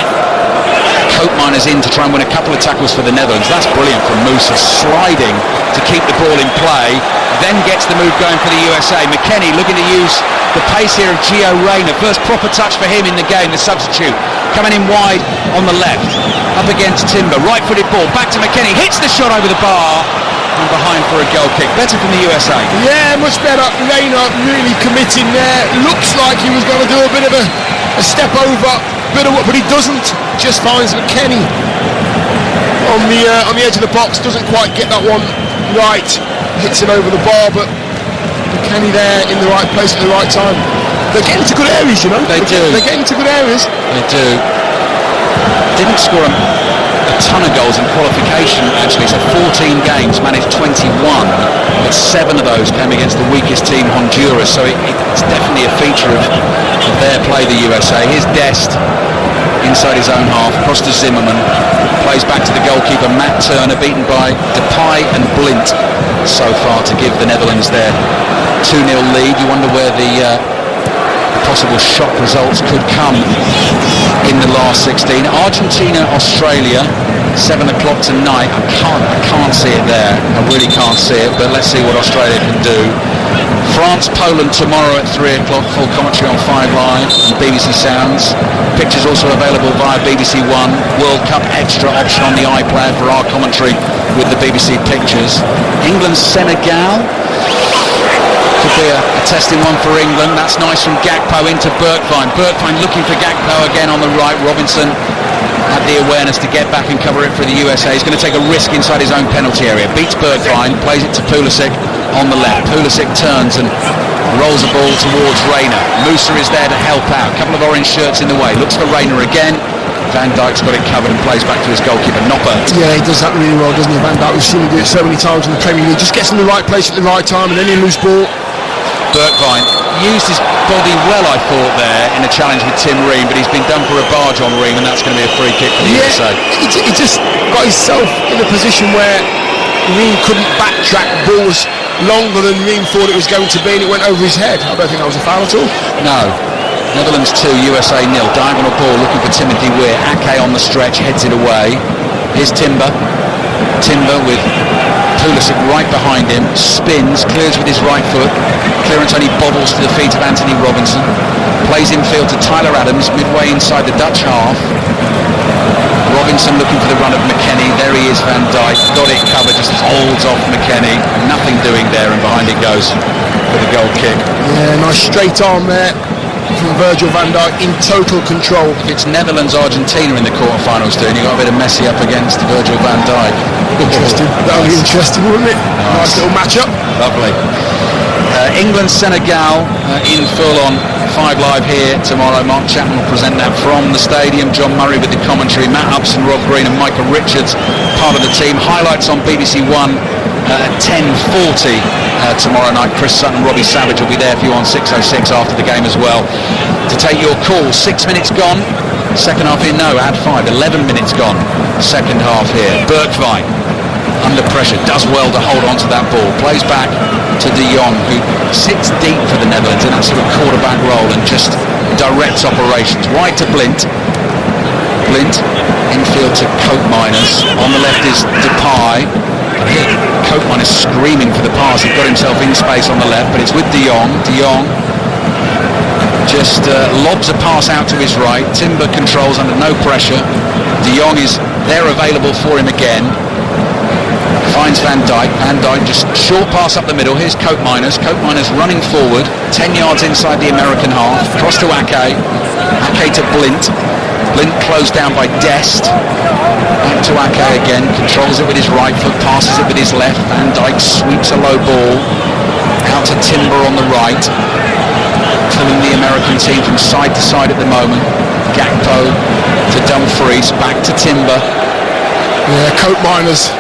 Speaker 1: Koopmeiners in to try and win a couple of tackles for the Netherlands. That's brilliant from Musa, sliding to keep the ball in play, then gets the move going for the USA. McKennie looking to use the pace here of Gio Reyna. First proper touch for him in the game, the substitute. Coming in wide on the left, up against Timber. Right-footed ball, back to McKennie, hits the shot over the bar, and behind for a goal kick. Better from the USA.
Speaker 2: Yeah, much better. Reyna really committing there. Looks like he was going to do a bit of a step over, but he doesn't. Just finds McKennie on the edge of the box. Doesn't quite get that one right. Hits him over the bar, but McKennie there in the right place at the right time. They're getting to good areas, you know.
Speaker 1: They do.
Speaker 2: They're getting to good areas.
Speaker 1: They do. Didn't score a a ton of goals in qualification, actually. So 14 games, managed 21, but 7 of those came against the weakest team, Honduras. So it's definitely a feature of their play, the USA. Here's Dest inside his own half, across to Zimmerman. Plays back to the goalkeeper, Matt Turner, beaten by Depay and Blint so far to give the Netherlands their 2-0 lead. You wonder where the possible shock results could come in the last 16. Argentina, Australia, 7 o'clock tonight. I can't see it there. I really can't see it, but let's see what Australia can do. France, Poland tomorrow at 3 o'clock. Full commentary on 5 Live and BBC Sounds. Pictures also available via BBC One. World Cup extra option on the iPlayer for our commentary with the BBC Pictures. England, Senegal. Could be a testing one for England. That's nice from Gakpo into Bergwijn. Bergwijn looking for Gakpo again on the right. Robinson had the awareness to get back and cover it for the USA. He's going to take a risk inside his own penalty area. Beats Bergwijn, plays it to Pulisic on the left. Pulisic turns and rolls the ball towards Reina. Musa is there to help out. A couple of orange shirts in the way. Looks for Reina again. Van Dijk's got it covered and plays back to his goalkeeper, Noppert.
Speaker 2: Yeah, he does that really well, doesn't he, Van Dijk? We've seen him do it so many times in the Premier League. Just gets in the right place at the right time and then he loose ball.
Speaker 1: Bergwijn used his body well, I thought, there in a challenge with Tim Ream, but he's been done for a barge on Ream, and that's going to be a free kick for the USA.
Speaker 2: He just got himself in a position where Ream couldn't backtrack. The ball was longer than Ream thought it was going to be, and it went over his head. I don't think that was a foul at all.
Speaker 1: No. Netherlands 2, USA 0. Diagonal ball looking for Timothy Weir. Ake on the stretch, heads it away. Here's Timber. Timber with Pulisic right behind him, spins, clears with his right foot. Clearance only bobbles to the feet of Anthony Robinson. Plays infield to Tyler Adams, midway inside the Dutch half. Robinson looking for the run of McKennie. There he is, Van Dijk. Got it covered, just holds off McKennie. Nothing doing there, and behind it goes for the goal kick.
Speaker 2: Yeah, nice straight arm there from Virgil van Dijk, in total control.
Speaker 1: It's Netherlands-Argentina in the quarterfinals, and you've got a bit of Messi up against Virgil van Dijk.
Speaker 2: Interesting. That'll be interesting, wouldn't it? Nice little match-up.
Speaker 1: Lovely. England-Senegal in full on 5 Live here tomorrow. Mark Chapman will present that from the stadium. John Murray with the commentary. Matt Upson, Rob Green and Michael Richards part of the team. Highlights on BBC One at 10:40 tomorrow night. Chris Sutton, Robbie Savage will be there for you on 6:06 after the game as well to take your call. 6 minutes gone. Second half here, no, add 5. 11 minutes gone. Second half here. Bergwijn under pressure, does well to hold on to that ball. Plays back to De Jong, who sits deep for the Netherlands in that sort of quarterback role and just directs operations. Wide to Blint. Blint infield to Koopmeiners. On the left is Depay. Koopmeiners screaming for the pass. He got himself in space on the left, but it's with De Jong. De Jong just lobs a pass out to his right. Timber controls under no pressure. De Jong is there available for him again. Finds Van Dijk. Van Dijk just short pass up the middle. Here's Koopmeiners. Koopmeiners running forward, 10 yards inside the American half. Cross to Ake. Ake to Blint. Blint closed down by Dest. Back to Ake again. Controls it with his right foot. Passes it with his left. Van Dijk sweeps a low ball out to Timber on the right. Pulling the American team from side to side at the moment. Gakpo to Dumfries. Back to Timber.
Speaker 2: Yeah, Koopmeiners.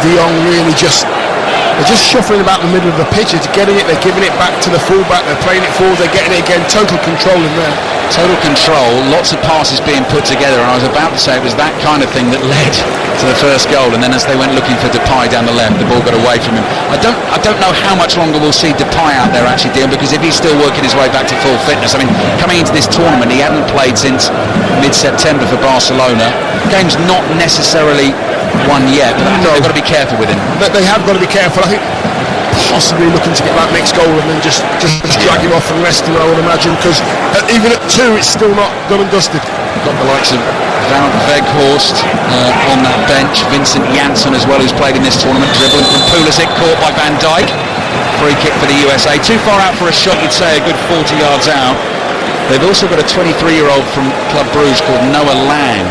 Speaker 2: De Jong really they're just shuffling about the middle of the pitch. It's getting it, they're giving it back to the fullback, they're playing it forward, they're getting it again. Total control in there.
Speaker 1: Total control, lots of passes being put together, and I was about to say it was that kind of thing that led to the first goal, and then as they went looking for Depay down the left, the ball got away from him. I don't know how much longer we'll see Depay out there actually, Dean, because if he's still working his way back to full fitness, I mean, coming into this tournament, he hadn't played since mid-September for Barcelona. Game's not necessarily won yet, but they've got to be careful with him.
Speaker 2: But they have got to be careful. I think possibly looking to get that next goal and then just drag him off and rest him, I would imagine, because even at 2 it's still not done and dusted.
Speaker 1: Got the likes of Wout Weghorst on that bench. Vincent Janssen as well, who's played in this tournament, dribbling from Pulisic, caught by Van Dijk. Free kick for the USA. Too far out for a shot, you'd say, a good 40 yards out. They've also got a 23-year-old from Club Brugge called Noah Lang,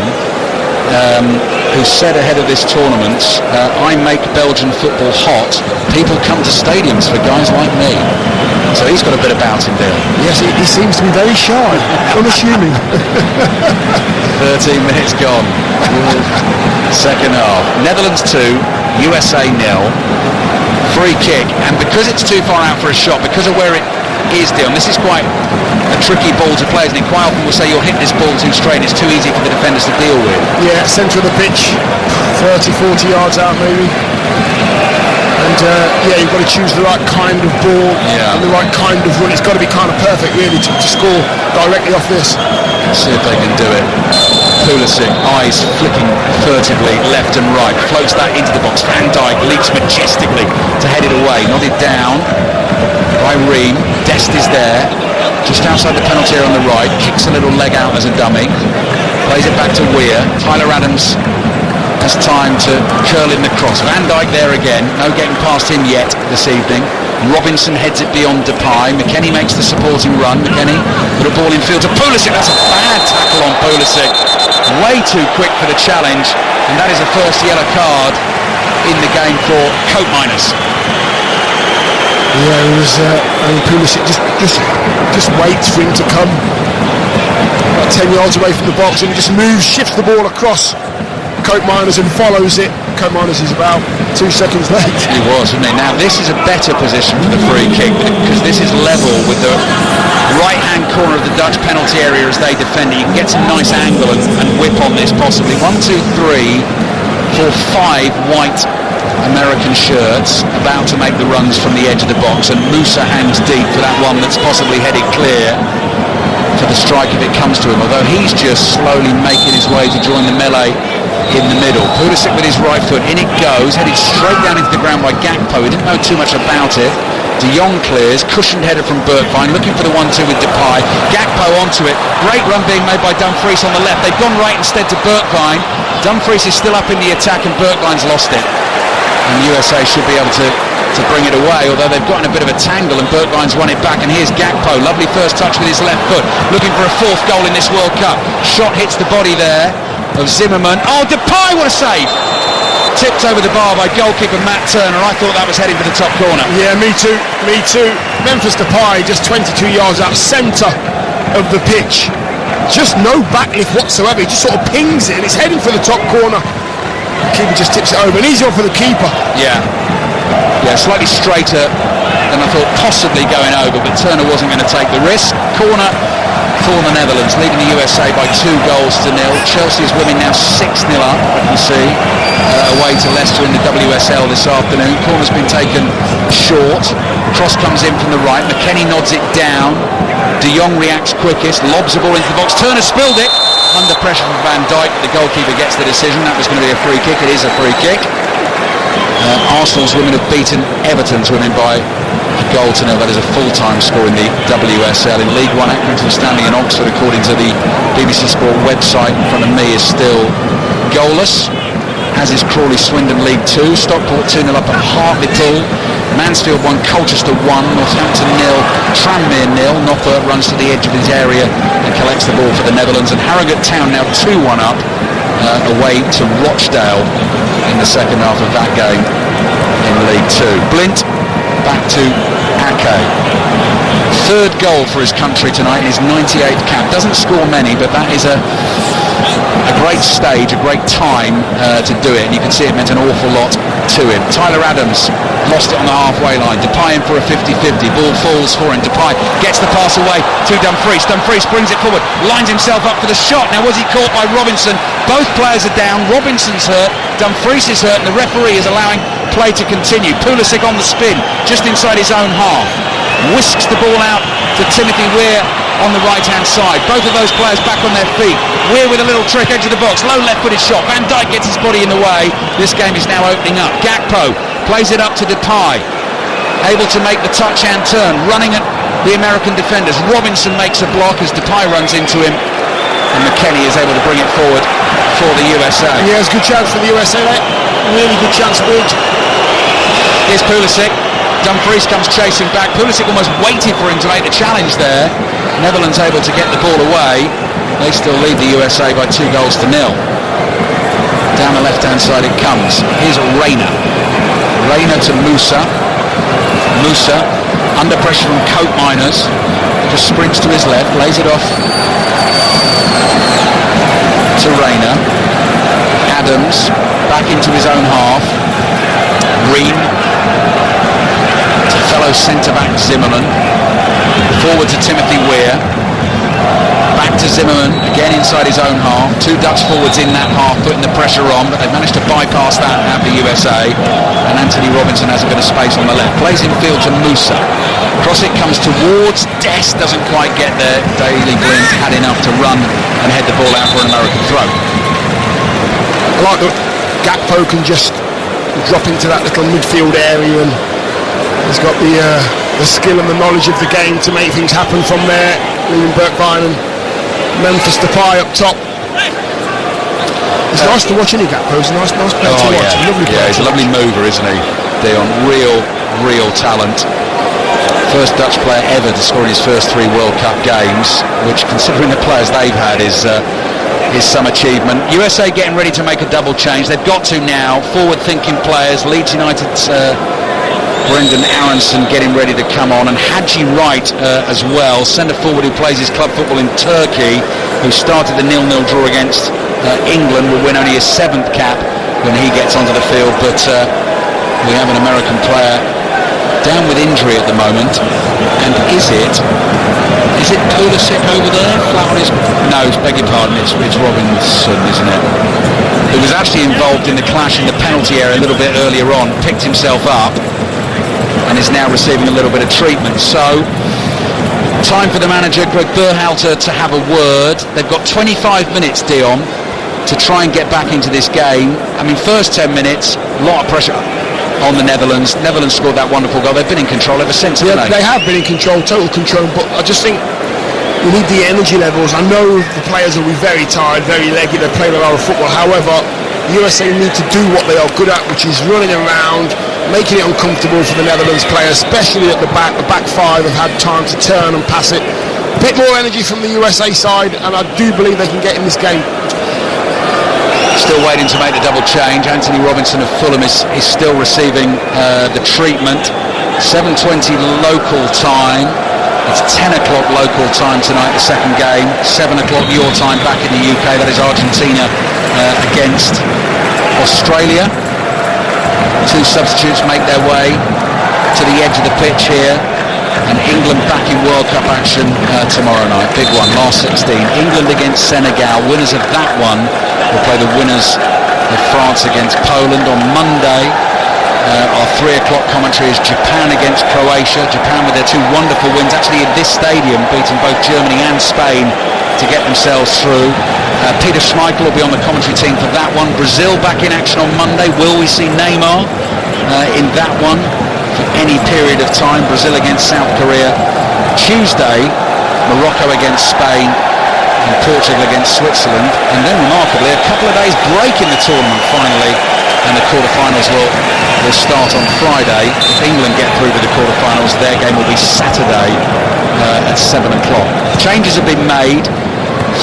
Speaker 1: who said ahead of this tournament, I make Belgian football hot. People come to stadiums for guys like me. So he's got a bit about him there.
Speaker 2: Yes, he seems to be very shy, unassuming.
Speaker 1: 13 minutes gone. Second half. Netherlands 2, USA 0. Free kick, and because it's too far out for a shot, because of where it is, Dion, this is quite a tricky ball to play, isn't it? Quite often we'll say you'll hit this ball too straight, it's too easy for the defenders to deal with.
Speaker 2: Yeah, centre of the pitch, 30, 40 yards out maybe. And yeah, you've got to choose the right kind of ball and the right kind of run. It's got to be kind of perfect really to score directly off this.
Speaker 1: Let's see if they can do it. Pulisic, eyes flicking furtively left and right, floats that into the box. Van Dijk leaps majestically to head it away, nodded down by Ream. Dest is there, just outside the penalty area on the right, kicks a little leg out as a dummy, plays it back to Weir. Tyler Adams has time to curl in the cross. Van Dijk there again, no getting past him yet this evening. Robinson heads it beyond Depay. McKennie makes the supporting run. McKennie put a ball in field to Pulisic. That's a bad tackle on Pulisic. Way too quick for the challenge, and that is a first yellow card in the game for Coat Miners.
Speaker 2: Yeah, it was. Pulisic just waits for him to come about 10 yards away from the box, and he just moves, shifts the ball across Coat Miners and follows it. Coat Miners is about 2 seconds late.
Speaker 1: He was, wasn't he? Now this is a better position for the free kick because this is level with the right-hand corner of the Dutch penalty area as they defend it. You can get some nice angle and whip on this possibly. 1, 2, 3, 4, 5 white American shirts about to make the runs from the edge of the box, and Musa hangs deep for that one that's possibly headed clear for the strike if it comes to him, although he's just slowly making his way to join the melee in the middle. Pulisic with his right foot, in it goes, headed straight down into the ground by Gakpo. He didn't know too much about it. De Jong clears, cushioned header from Bergwijn, looking for the 1-2 with Depay. Gakpo onto it, great run being made by Dumfries on the left. They've gone right instead to Bergwijn. Dumfries is still up in the attack and Bergwijn's lost it. And USA should be able to bring it away, although they've got in a bit of a tangle and Bergwijn's won it back. And here's Gakpo, lovely first touch with his left foot, looking for a 4th goal in this World Cup. Shot hits the body there of Zimmerman. Oh, Depay, what a save! Tipped over the bar by goalkeeper Matt Turner. I thought that was heading for the top corner.
Speaker 2: Yeah, me too. Memphis Depay just 22 yards out centre of the pitch. Just no backlift whatsoever. He just sort of pings it and it's heading for the top corner. The keeper just tips it over. An easy one for the keeper.
Speaker 1: Yeah, slightly straighter than I thought possibly going over, but Turner wasn't going to take the risk. Corner for the Netherlands, leading the USA by 2 goals to 0. Chelsea is winning now 6-0 up, you can see, away to Leicester in the WSL this afternoon. Corner's been taken short. Cross comes in from the right. McKennie nods it down. De Jong reacts quickest, lobs the ball into the box. Turner spilled it under pressure from Van Dijk. The goalkeeper gets the decision. That was going to be a free kick. It is a free kick. Arsenal's women have beaten Everton's women by a goal to 0. That is a full-time score in the WSL. In League One, Accrington Stanley and Oxford, according to the BBC Sport website in front of me, is still goalless, as is Crawley Swindon League 2. Stockport 2-0 up at Hartlepool. Mansfield 1, Colchester 1, Northampton 0, Tranmere 0. Noppert runs to the edge of his area and collects the ball for the Netherlands. And Harrogate Town now 2-1 up away to Rochdale in the second half of that game in League 2. Blint back to Ake. 3rd goal for his country tonight in his 98th cap. Doesn't score many, but that is a great stage, a great time to do it, and you can see it meant an awful lot to him. Tyler Adams lost it on the halfway line. Depay in for a 50-50. Ball falls for him. Depay gets the pass away to Dumfries. Dumfries brings it forward, lines himself up for the shot. Now was he caught by Robinson? Both players are down. Robinson's hurt, Dumfries is hurt, and the referee is allowing play to continue. Pulisic on the spin, just inside his own half. Whisks the ball out to Timothy Weir on the right-hand side. Both of those players back on their feet. Weir with a little trick, edge of the box, low left-footed shot. Van Dijk gets his body in the way. This game is now opening up. Gakpo plays it up to Depay, able to make the touch and turn, running at the American defenders. Robinson makes a block as Depay runs into him, and McKennie is able to bring it forward for the USA.
Speaker 2: Yeah, it's a good chance for the USA, mate. Really good chance, Bridge.
Speaker 1: Here's Pulisic. Dumfries comes chasing back. Pulisic almost waited for him to make the challenge there. Netherlands able to get the ball away. They still lead the USA by 2 goals to 0. Down the left-hand side it comes. Here's Reina. Reina to Musa. Musa Under pressure from Coat Miners. Just sprints to his left, lays it off to Rayner. Adams back into his own half. Green to fellow centre-back Zimmerman. Forward to Timothy Weir. Back to Zimmerman, again inside his own half. Two Dutch forwards in that half, putting the pressure on, but they've managed to bypass that and have the USA. And Anthony Robinson has a bit of space on the left. Plays in field to Musa. Cross it comes towards Dest, doesn't quite get there. Daley Blind had enough to run and head the ball out for an American throw.
Speaker 2: I like that Gakpo can just drop into that little midfield area, and he's got the skill and the knowledge of the game to make things happen from there, leaving Bergwijn and Memphis Depay up top. It's nice to watch, isn't he, Gakpo? He's a nice player to watch.
Speaker 1: Yeah,
Speaker 2: Lovely player
Speaker 1: he's a lovely mover, isn't he, Dion? Real talent. First Dutch player ever to score in his first 3 World Cup games, which, considering the players they've had, is some achievement. USA getting ready to make a double change. They've got to now. Forward-thinking players. Leeds United's Brendan Aronson getting ready to come on, and Haji Wright as well, centre forward who plays his club football in Turkey, who started the 0-0 draw against England, will win only his 7th cap when he gets onto the field. But we have an American player down with injury at the moment, and is it Pulisic over there? Flat on his... No, beg your pardon, it's Robinson, isn't it? Who was actually involved in the clash in the penalty area a little bit earlier on, picked himself up, and is now receiving a little bit of treatment. So, time for the manager, Greg Berhalter, to have a word. They've got 25 minutes, Dion, to try and get back into this game. I mean, first 10 minutes, a lot of pressure on the Netherlands. Netherlands scored that wonderful goal. They've been in control ever since, haven't they?
Speaker 2: They have been in control, total control, but I just think we need the energy levels. I know the players will be very tired, very leggy, they're playing a lot of football. However, the USA need to do what they are good at, which is running around, making it uncomfortable for the Netherlands players, especially at the back. The back 5 have had time to turn and pass it. A bit more energy from the USA side, and I do believe they can get in this game.
Speaker 1: Still waiting to make the double change. Anthony Robinson of Fulham is still receiving the treatment. 7:20 local time. It's 10 o'clock local time tonight, the second game. 7 o'clock your time back in the UK. That is Argentina against Australia. 2 substitutes make their way to the edge of the pitch here. And England back in World Cup action tomorrow night. Big one, last 16. England against Senegal. Winners of that one will play the winners of France against Poland on Monday. Our 3 o'clock commentary is Japan against Croatia. Japan with their 2 wonderful wins, actually in this stadium, beating both Germany and Spain to get themselves through. Peter Schmeichel will be on the commentary team for that one. Brazil back in action on Monday. Will we see Neymar in that one for any period of time? Brazil against South Korea. Tuesday, Morocco against Spain and Portugal against Switzerland. And then remarkably, a couple of days break in the tournament finally, and the quarterfinals will start on Friday. If England get through to the quarterfinals, their game will be Saturday at 7 o'clock. Changes have been made.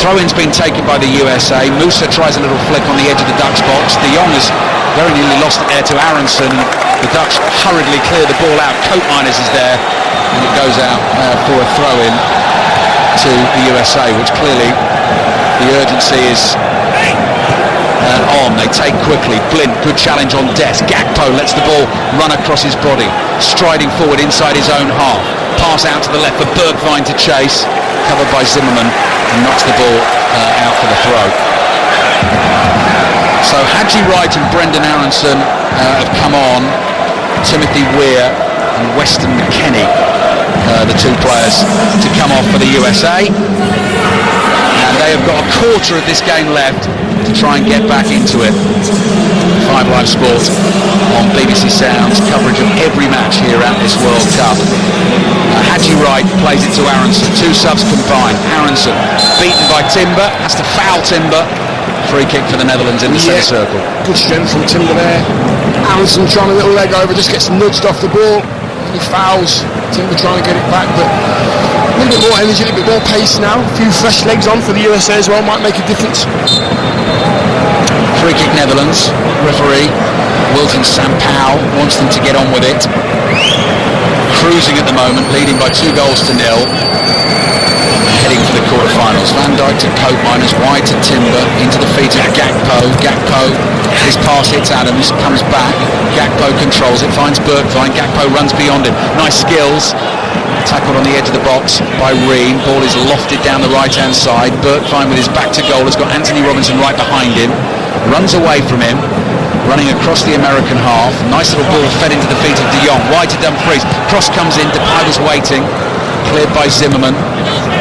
Speaker 1: Throw-in's been taken by the USA. Musa tries a little flick on the edge of the Dutch box. De Jong has very nearly lost it there to Aronson. The Dutch hurriedly clear the ball out. Coat Miners is there, and it goes out for a throw-in to the USA, which clearly the urgency is on. They take quickly. Blind, good challenge on Dest. Gakpo lets the ball run across his body, striding forward inside his own half. Pass out to the left for Bergwijn to chase, covered by Zimmerman, and knocks the ball out for the throw. So Haji Wright and Brendan Aronson have come on. Timothy Weir and Weston McKennie, the 2 players to come off for the USA. And they have got a quarter of this game left to try and get back into it. 5 Live Sport on BBC Sounds, coverage of every match here at this World Cup. Haji Wright plays it to Aronson. 2 subs combined. Aronson beaten by Timber, has to foul Timber. Free kick for the Netherlands in the centre circle.
Speaker 2: Good strength from Timber there. Aronson trying a little leg over, just gets nudged off the ball. He fouls. Timber trying to get it back, but a little bit more energy, a little bit more pace now. A few fresh legs on for the USA as well might make a difference.
Speaker 1: Free kick Netherlands. Referee Wilton Sampao wants them to get on with it. cruising at the moment, leading by 2 goals to nil. Heading for the quarterfinals. Van Dijk to Koopmeiners, wide to Timber, into the feet of Gakpo. Gakpo, his pass hits Adams, comes back. Gakpo controls it, finds Bergwijn. Gakpo runs beyond him. Nice skills. Tackled on the edge of the box by Ream. Ball is lofted down the right-hand side. Bergwijn with his back to goal has got Anthony Robinson right behind him. Runs away from him. Running across the American half. Nice little ball fed into the feet of De Jong. Wide to Dumfries. Cross comes in. Depay was waiting. Cleared by Zimmerman.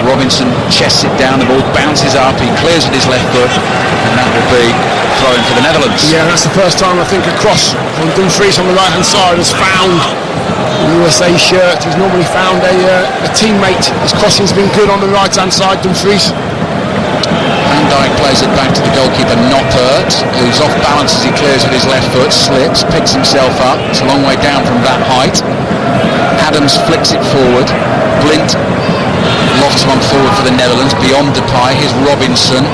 Speaker 1: Robinson chests it down, the ball bounces up, he clears with his left foot, and that will be throw-in for the Netherlands.
Speaker 2: Yeah, that's the first time I think a cross from Dumfries on the right hand side has found the USA shirt. He's normally found a teammate. His crossing's been good on the right hand side, Dumfries.
Speaker 1: Van Dijk plays it back to the goalkeeper Noppert, who's off balance as he clears with his left foot, slips, picks himself up. It's a long way down from that height. Adams flicks it forward. Blint lofts one forward for the Netherlands, beyond Depay. Here's Robinson,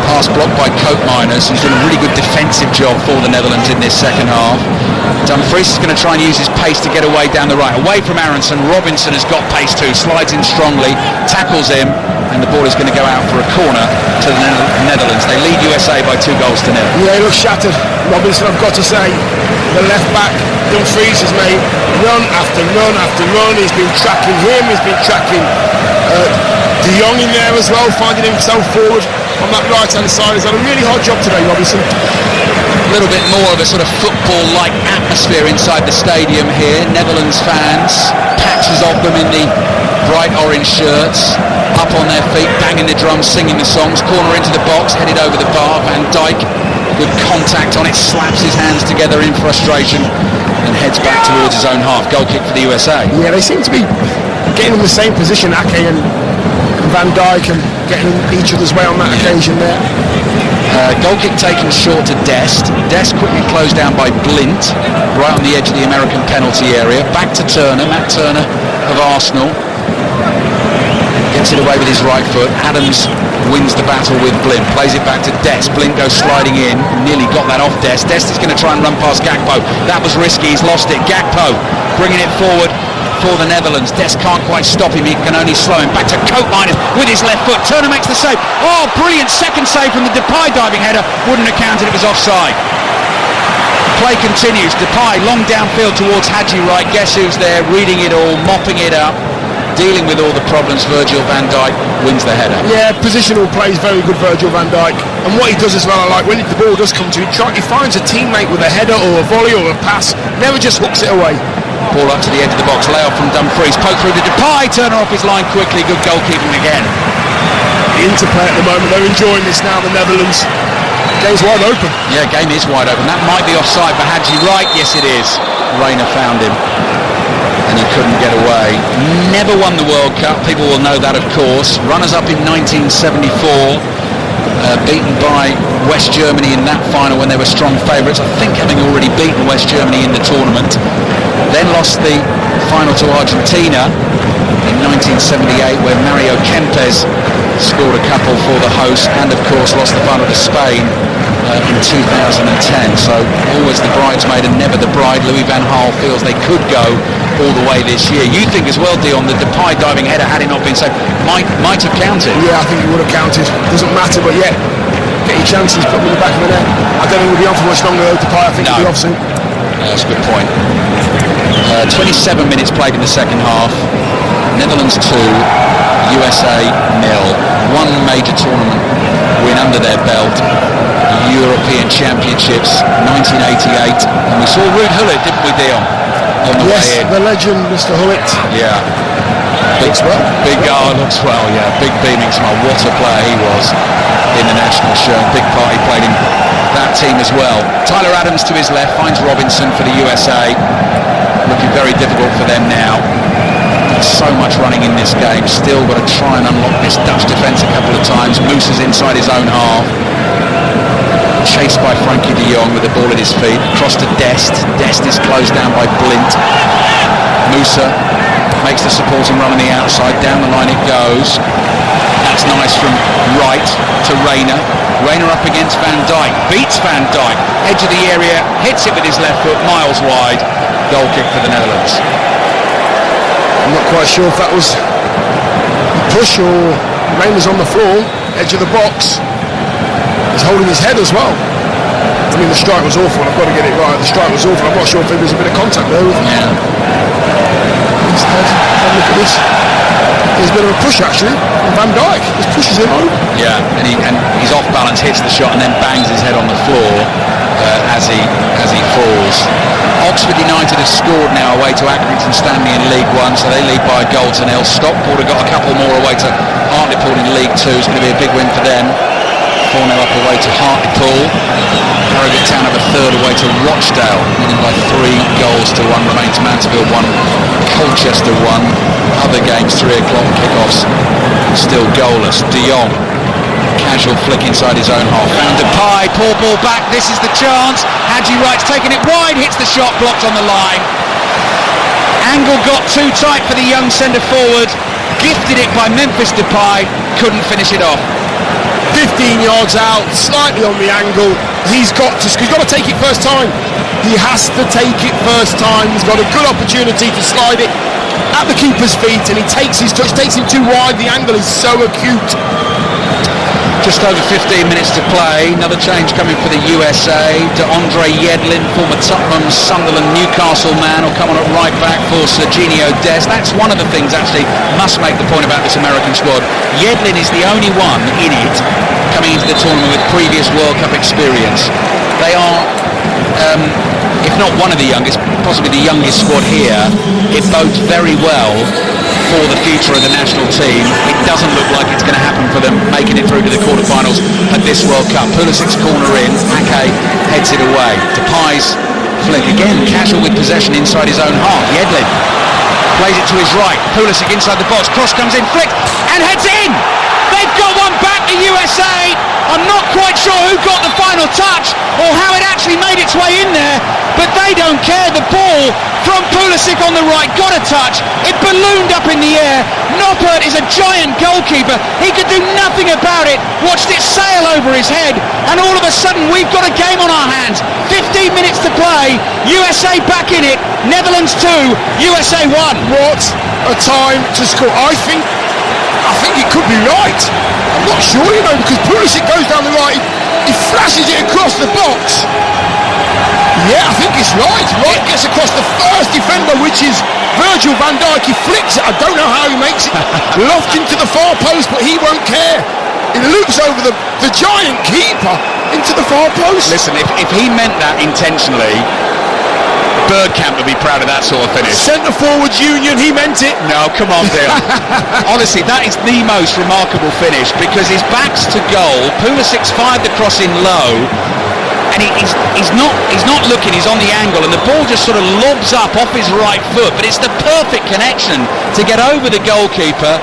Speaker 1: pass blocked by Koopmeiners, who's done a really good defensive job for the Netherlands in this second half. Dumfries is going to try and use his pace to get away down the right, away from Aronson. Robinson has got pace too, slides in strongly, tackles him, and the ball is going to go out for a corner to the Netherlands. They lead USA by 2 goals to nil.
Speaker 2: Yeah, he looks shattered. Robinson, I've got to say, the left back, Dumfries, has made run after run after run. He's been tracking him, he's been tracking De Jong in there as well, finding himself forward on that right hand side. He's done a really hard job today, Robinson.
Speaker 1: A little bit more of a sort of football-like atmosphere inside the stadium here. Netherlands fans, patches of them in the bright orange shirts, up on their feet, banging the drums, singing the songs. Corner into the box, headed over the bar. Van Dijk, good contact on it, slaps his hands together in frustration and heads back towards his own half. Goal kick for the USA.
Speaker 2: Yeah, they seem to be getting in the same position, Ake and Van Dijk, and getting in each other's way on that occasion there.
Speaker 1: Goal kick taken short to Dest. Dest quickly closed down by Blint, right on the edge of the American penalty area. Back to Turner, Matt Turner of Arsenal. Gets it away with his right foot. Adams wins the battle with Blint, plays it back to Dest. Blint goes sliding in, nearly got that off Dest. Dest is going to try and run past Gakpo. That was risky, he's lost it. Gakpo bringing it forward for the Netherlands. Dest can't quite stop him, he can only slow him. Back to Koopmeiners with his left foot. Turner makes the save. Oh, brilliant second save from the Depay diving header. Wouldn't have counted, it was offside. Play continues. Depay long downfield towards Hadji Wright. Guess who's there, reading it all, mopping it up, dealing with all the problems. Virgil van Dijk wins the header.
Speaker 2: Yeah, positional play is very good, Virgil van Dijk. And what he does as well, I like, when the ball does come to him, he finds a teammate with a header or a volley or a pass, never just hooks it away.
Speaker 1: Ball up to the edge of the box, lay off from Dumfries, poke through to Depay, Turner off his line quickly, good goalkeeping again.
Speaker 2: The interplay at the moment, they're enjoying this now, the Netherlands. Game's wide open.
Speaker 1: Yeah, game is wide open. That might be offside for Hadji Wright. Yes, it is. Reina found him and he couldn't get away. Never won the World Cup, people will know that, of course. Runners-up in 1974, beaten by West Germany in that final when they were strong favourites, I think having already beaten West Germany in the tournament. Then lost the final to Argentina in 1978, where Mario Kempes scored a couple for the host, and of course lost the final to Spain in 2010. So always the bridesmaid and never the bride. Louis van Gaal feels they could go all the way this year. You think as well, Dion, the Depay diving header, had it not been saved, might have counted?
Speaker 2: Yeah, I think it would have counted. Doesn't matter, but yeah, get your chances, put them in the back of the net. I don't think we'll be on for much longer though, Depay. I think it'll be off soon.
Speaker 1: That's a good point. 27 minutes played in the second half. Netherlands 2, USA 0. One major tournament win under their belt. European Championships 1988, and we saw Ruud Gullit, didn't we, Dion? On the way in.
Speaker 2: The legend, Mr. Gullit.
Speaker 1: Yeah.
Speaker 2: Looks well.
Speaker 1: Looks well, yeah. Big beaming smile. What a player he was in the national shirt. Big part he played in that team as well. Tyler Adams to his left finds Robinson for the USA. Looking very difficult for them now. So much running in this game. Still got to try and unlock this Dutch defence a couple of times. Moose is inside his own half. Chased by Frankie de Jong with the ball at his feet. Cross to Dest. Dest is closed down by Blint. Musa makes the supporting run on the outside. Down the line it goes. That's nice from Wright to Reina. Reina up against Van Dijk. Beats Van Dijk. Edge of the area. Hits it with his left foot. Miles wide. Goal kick for the Netherlands.
Speaker 2: I'm not quite sure if that was a push or Raymond's on the floor, edge of the box. He's holding his head as well. I mean, the strike was awful. I've got to get it right. The strike was awful. I'm not sure if there was a bit of contact there with him.
Speaker 1: Yeah.
Speaker 2: Instead, look at this. There's a bit of a push actually. Van Dijk just pushes him over.
Speaker 1: Yeah, and he's off balance, hits the shot, and then bangs his head on the floor as he falls. Oxford United have scored now away to Accrington Stanley in League One, so they lead by a goal to nil. Stockport have got a couple more away to Hartlepool in League Two. It's going to be a big win for them. 4-0 up away to Hartlepool. Harrogate Town have a third away to Rochdale, winning by 3 goals to 1. Remains Mansfield 1, Colchester 1. Other games 3 o'clock kickoffs still goalless. De Jong, casual flick inside his own half. Found Depay, poor ball back. This is the chance. Haji Wright's taken it wide, hits the shot, blocked on the line. Angle got too tight for the young centre forward. Gifted it by Memphis Depay, couldn't finish it off.
Speaker 2: 15 yards out, slightly on the angle. He's got to take it first time. He has to take it first time. He's got a good opportunity to slide it at the keeper's feet, and he takes his touch, takes him too wide. The angle is so acute.
Speaker 1: Just over 15 minutes to play. Another change coming for the USA. DeAndre Yedlin, former Tottenham, Sunderland, Newcastle man, will come on at right back for Serginho Dest. That's one of the things, actually, must make the point about this American squad. Yedlin is the only one in it coming into the tournament with previous World Cup experience. They are, if not one of the youngest, possibly the youngest squad here. It bodes very well for the future of the national team. It doesn't look like it's going to happen for them making it through to the quarterfinals at this World Cup. Pulisic's corner in, Ake heads it away. Depay's flick again, casual with possession inside his own half. Yedlin plays it to his right. Pulisic inside the box, cross comes in, flick and heads in. They've got one back, the USA. I'm not quite sure who got the final touch or how it actually made its way in there, but they don't care. The ball from Pulisic on the right got a touch. It ballooned up in the air. Noppert is a giant goalkeeper. He could do nothing about it. Watched it sail over his head, and all of a sudden we've got a game on our hands. 15 minutes to play. USA back in it. Netherlands 2, USA 1.
Speaker 2: What a time to score. I think it could be right. I'm not sure, because Pulisic goes down the right, he flashes it across the box. Yeah, I think it's right. Wright gets across the first defender, which is Virgil van Dijk. He flicks it. I don't know how he makes it. Loft into the far post, but he won't care. It loops over the giant keeper into the far post.
Speaker 1: Listen, if he meant that intentionally, Bergkamp would be proud of that sort of finish.
Speaker 2: Centre forwards union, he meant it.
Speaker 1: No, come on, Dale. Honestly, that is the most remarkable finish, because his back's to goal. Pulisic's fired the cross in low, and he's not looking. He's on the angle, and the ball just sort of lobs up off his right foot. But it's the perfect connection to get over the goalkeeper.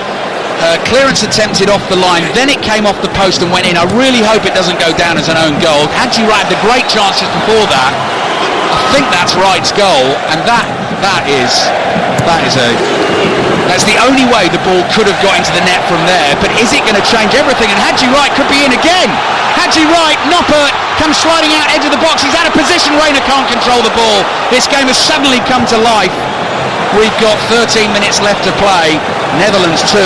Speaker 1: Clearance attempted off the line, then it came off the post and went in. I really hope it doesn't go down as an own goal. Haji Wright had the great chances before that. I think that's Wright's goal, and that's the only way the ball could have got into the net from there. But is it going to change everything? And Haji Wright could be in again. Haji Wright, Noppert comes sliding out edge of the box. He's out of position. Rayner can't control the ball. This game has suddenly come to life. We've got 13 minutes left to play. Netherlands 2,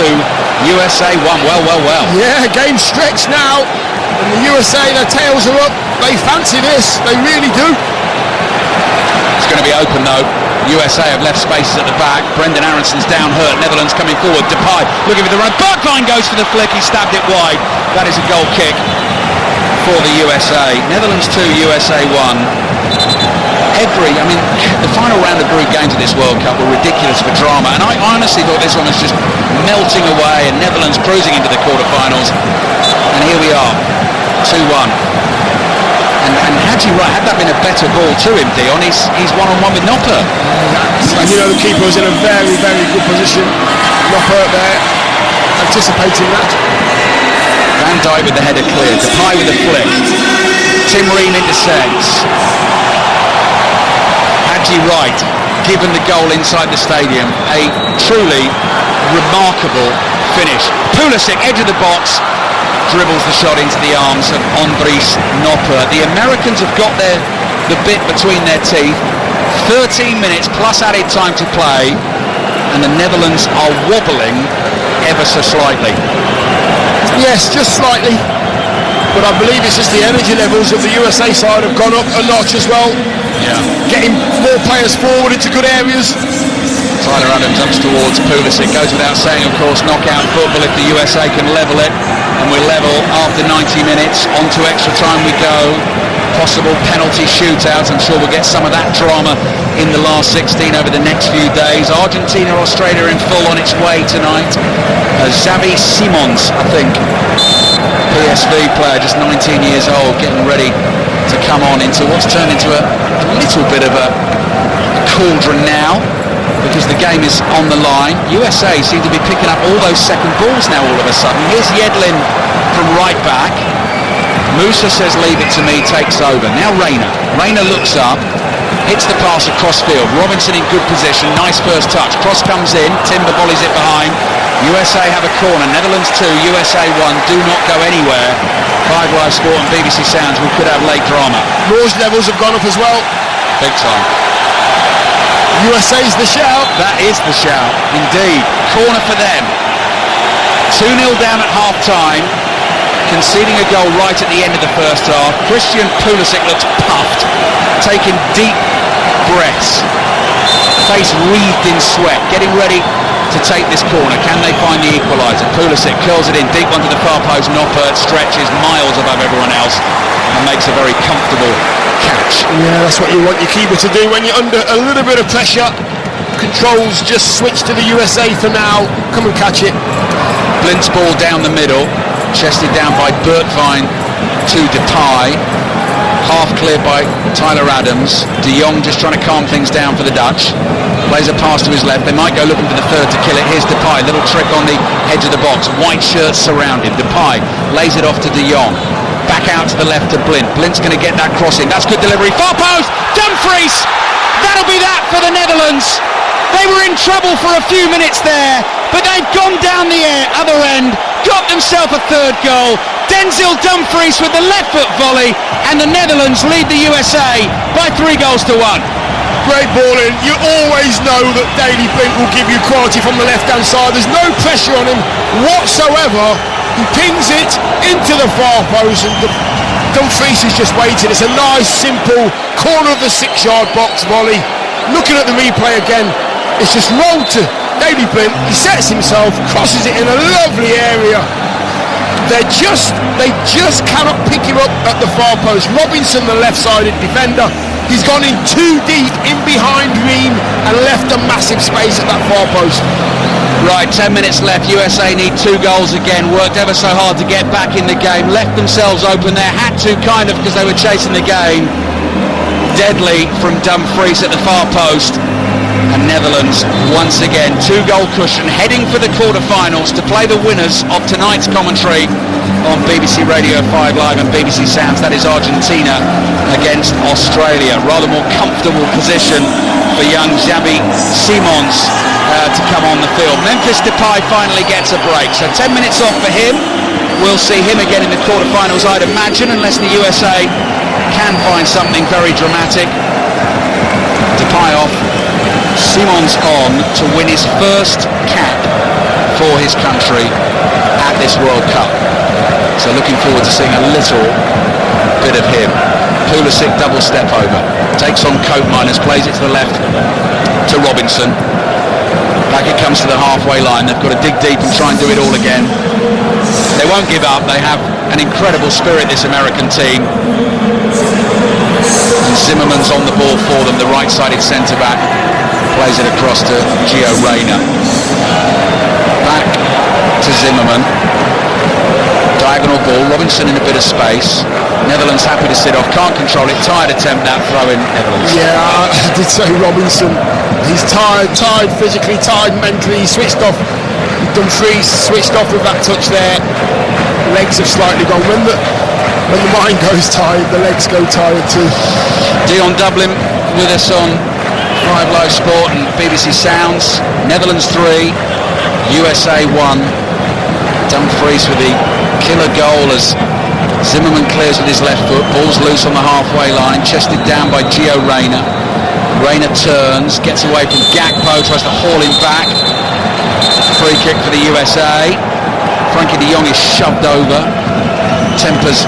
Speaker 1: USA 1. Well.
Speaker 2: Yeah, game stretched now. And the USA, their tails are up. They fancy this. They really do.
Speaker 1: It's going to be open though. USA have left spaces at the back. Brendan Aronson's down hurt. Netherlands coming forward. Depay looking for the run. Bergwijn goes for the flick. He stabbed it wide. That is a goal kick for the USA. Netherlands 2, USA 1. The final round of group games of this World Cup were ridiculous for drama, and I honestly thought this one was just melting away, and Netherlands cruising into the quarterfinals. And here we are, 2-1. And Haji Wright, had that been a better ball to him, Dion, he's one-on-one with Noppert.
Speaker 2: And the keeper was in a very, very good position. Noppert there, anticipating that.
Speaker 1: Van Dijk with the header clear, Depay with the flick. Tim Ream intercepts. Haji Wright given the goal inside the stadium. A truly remarkable finish. Pulisic, edge of the box, dribbles the shot into the arms of Andries Noppert. The Americans have got the bit between their teeth. 13 minutes plus added time to play, and the Netherlands are wobbling ever so slightly.
Speaker 2: Yes, just slightly. But I believe it's just the energy levels of the USA side have gone up a notch as well.
Speaker 1: Yeah.
Speaker 2: Getting more players forward into good areas.
Speaker 1: Tyler Adams jumps towards Pulisic. Goes without saying, of course, knockout football if the USA can level it. And we're level after 90 minutes. On to extra time we go. Possible penalty shootouts. I'm sure we'll get some of that drama in the last 16 over the next few days. Argentina, Australia in full on its way tonight. Xavi Simons, I think. PSV player, just 19 years old, getting ready to come on into what's turned into a little bit of a cauldron now, because the game is on the line. USA seem to be picking up all those second balls now all of a sudden. Here's Yedlin from right back. Musa says leave it to me, takes over. Now Reina looks up, hits the pass across field. Robinson in good position, nice first touch. Cross comes in, Timber volleys it behind. USA have a corner, Netherlands 2, USA 1, do not go anywhere. 5 Live Sport and BBC Sounds, we could have late drama.
Speaker 2: Noise levels have gone up as well.
Speaker 1: Big time.
Speaker 2: USA's the shout.
Speaker 1: That is the shout, indeed. Corner for them. 2-0 down at half-time, conceding a goal right at the end of the first half. Christian Pulisic looks puffed, taking deep breaths, face wreathed in sweat, getting ready to take this corner. Can they find the equaliser? Pulisic curls it in deep onto the far post. Noppert stretches miles above everyone else and makes a very comfortable catch.
Speaker 2: Yeah, that's what you want your keeper to do when you're under a little bit of pressure. Controls just switch to the USA for now. Come and catch it.
Speaker 1: Blint's ball down the middle, chested down by Bergwijn to Depay. Half cleared by Tyler Adams. De Jong just trying to calm things down for the Dutch. Plays a pass to his left. They might go looking for the third to kill it. Here's Depay, little trick on the edge of the box. White shirt surrounded. Depay lays it off to De Jong. Back out to the left to Blint. Blint's going to get that cross in. That's good delivery. Far post. Dumfries. That'll be that for the Netherlands. They were in trouble for a few minutes there, but they've gone down the other end, got themselves a third goal. Denzel Dumfries with the left foot volley, and the Netherlands lead the USA by 3 goals to 1.
Speaker 2: Great ball in. You always know that Daley Blind will give you quality from the left-hand side. There's no pressure on him whatsoever. He pings it into the far post, and Dumfries is just waiting. It's a nice, simple corner of the 6-yard box volley. Looking at the replay again, it's just rolled to Daley Blind. He sets himself, crosses it in a lovely area. They just cannot pick him up at the far post. Robinson, the left-sided defender, he's gone in too deep in behind Ream and left a massive space at that far post.
Speaker 1: Right, 10 minutes left. USA need 2 goals again. Worked ever so hard to get back in the game. Left themselves open there. Had to, kind of, because they were chasing the game. Deadly from Dumfries at the far post. And Netherlands, once again, 2-goal cushion, heading for the quarter-finals to play the winners of tonight's commentary on BBC Radio 5 Live and BBC Sounds. That is Argentina against Australia. Rather more comfortable position for young Xavi Simons to come on the field. Memphis Depay finally gets a break, so 10 minutes off for him. We'll see him again in the quarter-finals, I'd imagine, unless the USA can find something very dramatic. Depay off. Simons on to win his first cap for his country at this World Cup. So looking forward to seeing a little bit of him. Pulisic double step over. Takes on Coat Miners, plays it to the left to Robinson. Back it comes to the halfway line. They've got to dig deep and try and do it all again. They won't give up. They have an incredible spirit, this American team. And Zimmerman's on the ball for them, the right-sided centre-back. Plays it across to Gio Reyna. Back to Zimmerman. Diagonal ball. Robinson in a bit of space. Netherlands happy to sit off. Can't control it. Tired attempt that throw in Netherlands.
Speaker 2: Yeah, I did say Robinson. He's tired physically, tired mentally. He switched off. Dumfries switched off with that touch there. Legs have slightly gone. When the mind goes tired, the legs go tired too.
Speaker 1: Dion Dublin with us on 5 Live Sport and BBC Sounds. Netherlands 3, USA 1. Dumfries with the killer goal as Zimmerman clears with his left foot. Ball's loose on the halfway line, chested down by Gio Reyna. Reina turns, gets away from Gakpo, tries to haul him back. Free kick for the USA. Frankie de Jong is shoved over. Tempers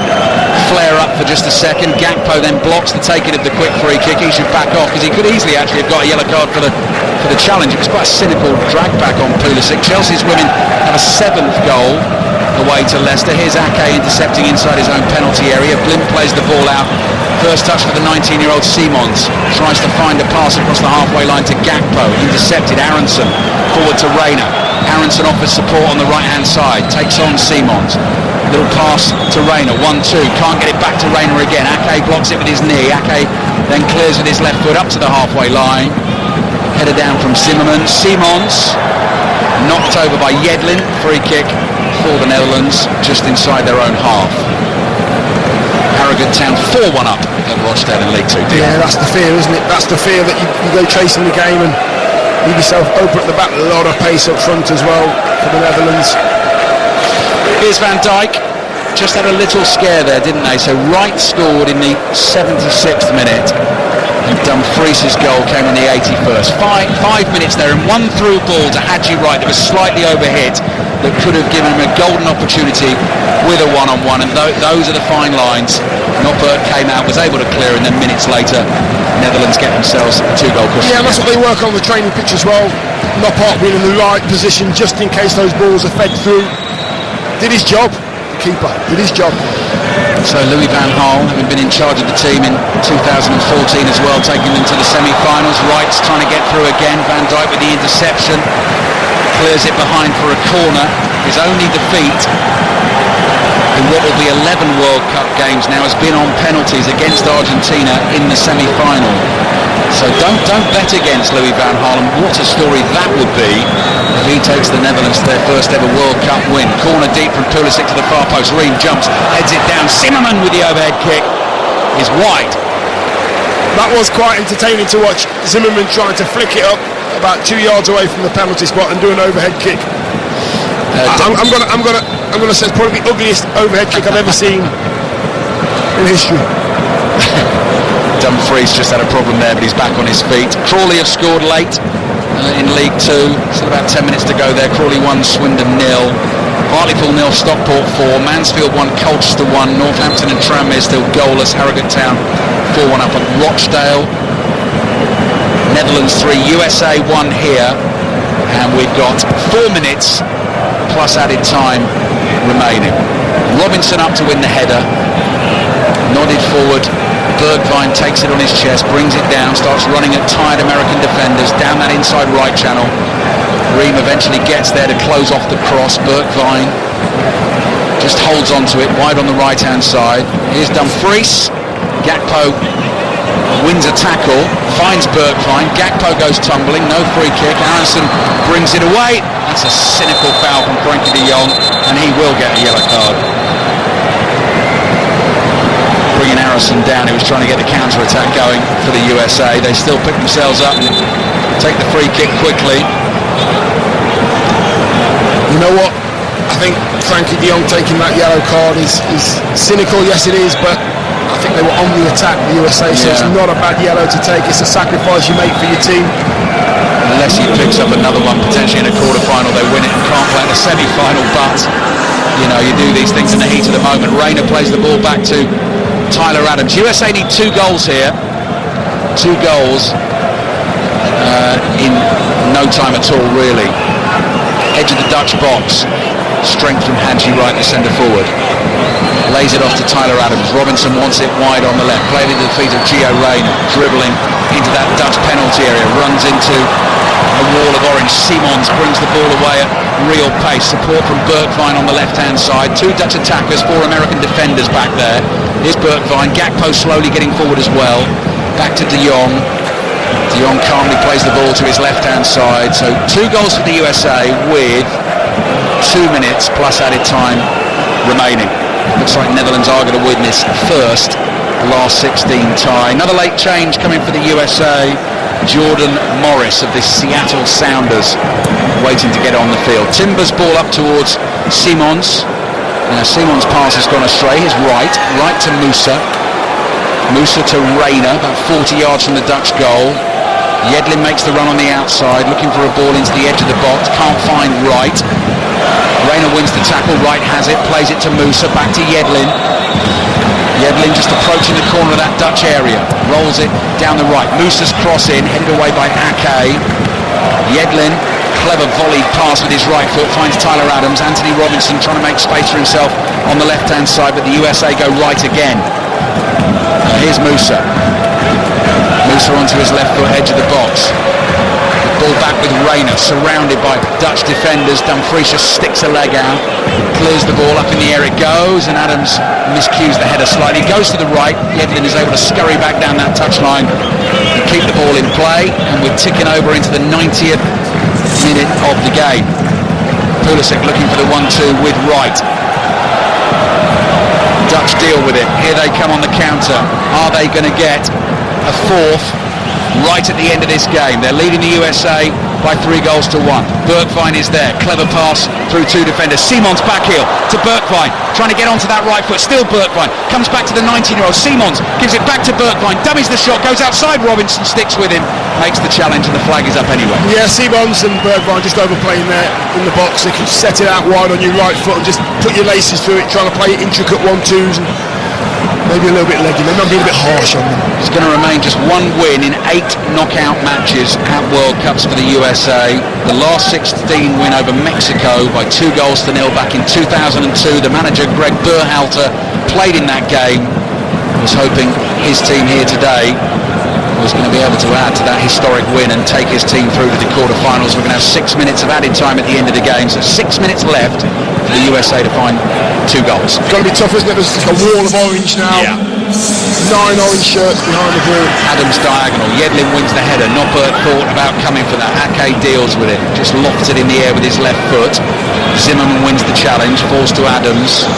Speaker 1: flare up for just a second. Gakpo then blocks the taking of the quick free kick. He should back off because he could easily actually have got a yellow card for the challenge. It was quite a cynical drag back on Pulisic. Chelsea's women have a 7th goal away to Leicester. Here's Ake intercepting inside his own penalty area. Blimp plays the ball out. First touch for the 19-year-old Simons. Tries to find a pass across the halfway line to Gakpo. Intercepted. Aronson forward to Reina. Aronson offers support on the right-hand side. Takes on Simons. Little pass to Reina. 1-2. Can't get it back to Reina again. Ake blocks it with his knee. Ake then clears with his left foot up to the halfway line. Header down from Zimmerman. Simons knocked over by Yedlin. Free kick for the Netherlands just inside their own half. Harrogate Town 4-1 up at Rochdale in League 2.
Speaker 2: Yeah, that's the fear, isn't it? That's the fear that you go chasing the game and leave yourself open at the back. A lot of pace up front as well for the Netherlands.
Speaker 1: Here's Van Dijk. Just had a little scare there, didn't they? So Wright scored in the 76th minute. And Dumfries' goal came in the 81st. Five minutes there, and one through ball to Haji Wright that was slightly overhit, that could have given him a golden opportunity with a one-on-one. And those are the fine lines. Noppert came out, was able to clear, and then minutes later, Netherlands get themselves a 2-goal cushion.
Speaker 2: Yeah, and that's what they work on the training pitch as well. Noppert being in the right position just in case those balls are fed through. Did his job. The keeper did his job.
Speaker 1: So Louis van Gaal, having been in charge of the team in 2014 as well, taking them to the semi-finals. Wright's trying to get through again. Van Dijk with the interception. Clears it behind for a corner. His only defeat in what will be 11 World Cup games now has been on penalties against Argentina in the semi-final. So don't bet against Louis van Gaal, and what a story that would be if he takes the Netherlands to their first ever World Cup win. Corner deep from Pulisic to the far post. Ream jumps, heads it down. Zimmerman with the overhead kick is wide.
Speaker 2: That was quite entertaining to watch. Zimmerman trying to flick it up about 2 yards away from the penalty spot and do an overhead kick. I'm gonna say it's probably the ugliest overhead kick I've ever seen in history.
Speaker 1: Dumfries just had a problem there, but he's back on his feet. Crawley have scored late in League 2. Still about 10 minutes to go there. Crawley 1, Swindon 0. Hartlepool 0, Stockport 4. Mansfield 1, Colchester 1. Northampton and Tranmere still goalless. Harrogate Town 4-1 up at Rochdale. Netherlands 3, USA 1 here. And we've got 4 minutes plus added time remaining. Robinson up to win the header. Nodded forward. Bergwijn takes it on his chest, brings it down, starts running at tired American defenders down that inside right channel. Ream eventually gets there to close off the cross. Bergwijn just holds onto it wide on the right hand side. Here's Dumfries. Gakpo wins a tackle, finds Bergwijn. Gakpo goes tumbling, no free kick. Aronson brings it away. That's a cynical foul from Frankie de Jong, and he will get a yellow card. Bringing Aronson down, he was trying to get the counter-attack going for the USA. They still pick themselves up and take the free kick quickly.
Speaker 2: You know what? I think Frankie de Jong taking that yellow card is cynical, yes it is, but I think they were on the attack, the USA, so it's not a bad yellow to take. It's a sacrifice you make for your team.
Speaker 1: Unless he picks up another one, potentially in a quarter-final, they win it and can't play in a semi-final, but, you know, you do these things in the heat of the moment. Reina plays the ball back to Tyler Adams. USA need 2 goals here. 2 goals in no time at all, really. Edge of the Dutch box. Strength from Haji Wright, the centre forward. Lays it off to Tyler Adams. Robinson wants it wide on the left. Played into the feet of Gio Reyna. Dribbling into that Dutch penalty area. Runs into a wall of orange. Simons brings the ball away at real pace. Support from Bergwijn on the left-hand side. 2 Dutch attackers, 4 American defenders back there. Here's Bergwijn. Gakpo slowly getting forward as well. Back to de Jong. De Jong calmly plays the ball to his left-hand side. So 2 goals for the USA with 2 minutes plus added time remaining. Looks like Netherlands are going to win this first last 16 tie. Another late change coming for the USA. Jordan Morris of the Seattle Sounders waiting to get on the field. Timbers ball up towards Simons. Now Simons' pass has gone astray. He's right to Musa. Musa to Reina, about 40 yards from the Dutch goal. Yedlin makes the run on the outside, looking for a ball into the edge of the box, can't find Wright. Rayner wins the tackle, Wright has it, plays it to Musa, back to Yedlin. Yedlin just approaching the corner of that Dutch area, rolls it down the right. Musa's cross in, headed away by Ake. Yedlin, clever volleyed pass with his right foot, finds Tyler Adams. Anthony Robinson trying to make space for himself on the left-hand side, but the USA go right again. Here's Musa. Musa onto his left foot, edge of the box. Ball back with Rayner, surrounded by Dutch defenders. Dumfries sticks a leg out, clears the ball, up in the air it goes, and Adams miscues the header slightly. Goes to the right. Yedlin is able to scurry back down that touchline and keep the ball in play, and we're ticking over into the 90th minute of the game. Pulisic looking for the 1-2 with Wright. Dutch deal with it. Here they come on the counter. Are they going to get a fourth right at the end of this game? They're leading the USA by 3-1. Bergwijn is there, clever pass through two defenders. Simons back heel to Bergwijn, trying to get onto that right foot. Still Bergwijn, comes back to the 19-year-old. Simons gives it back to Bergwijn, dummies the shot, goes outside. Robinson sticks with him, makes the challenge, and the flag is up anyway.
Speaker 2: Yeah, Simons and Bergwijn just overplaying there in the box. They can set it out wide on your right foot and just put your laces through it, trying to play intricate 1-2s and maybe a little bit leggy. Maybe I'm being a bit harsh on them.
Speaker 1: It's going to remain just one win in 8 knockout matches at World Cups for the USA. The last 16 win over Mexico by 2-0 back in 2002. The manager, Greg Berhalter, played in that game. Was hoping his team here today was going to be able to add to that historic win and take his team through to the quarterfinals. We're going to have 6 minutes of added time at the end of the game, so 6 minutes left for the USA to find 2 goals.
Speaker 2: It's going to be tough, isn't it? There's like a wall of orange now.
Speaker 1: Yeah.
Speaker 2: 9 orange shirts behind the ball.
Speaker 1: Adams diagonal. Yedlin wins the header. Noppert thought about coming for that. Ake deals with it. Just lofts it in the air with his left foot. Zimmerman wins the challenge. Falls to Adams.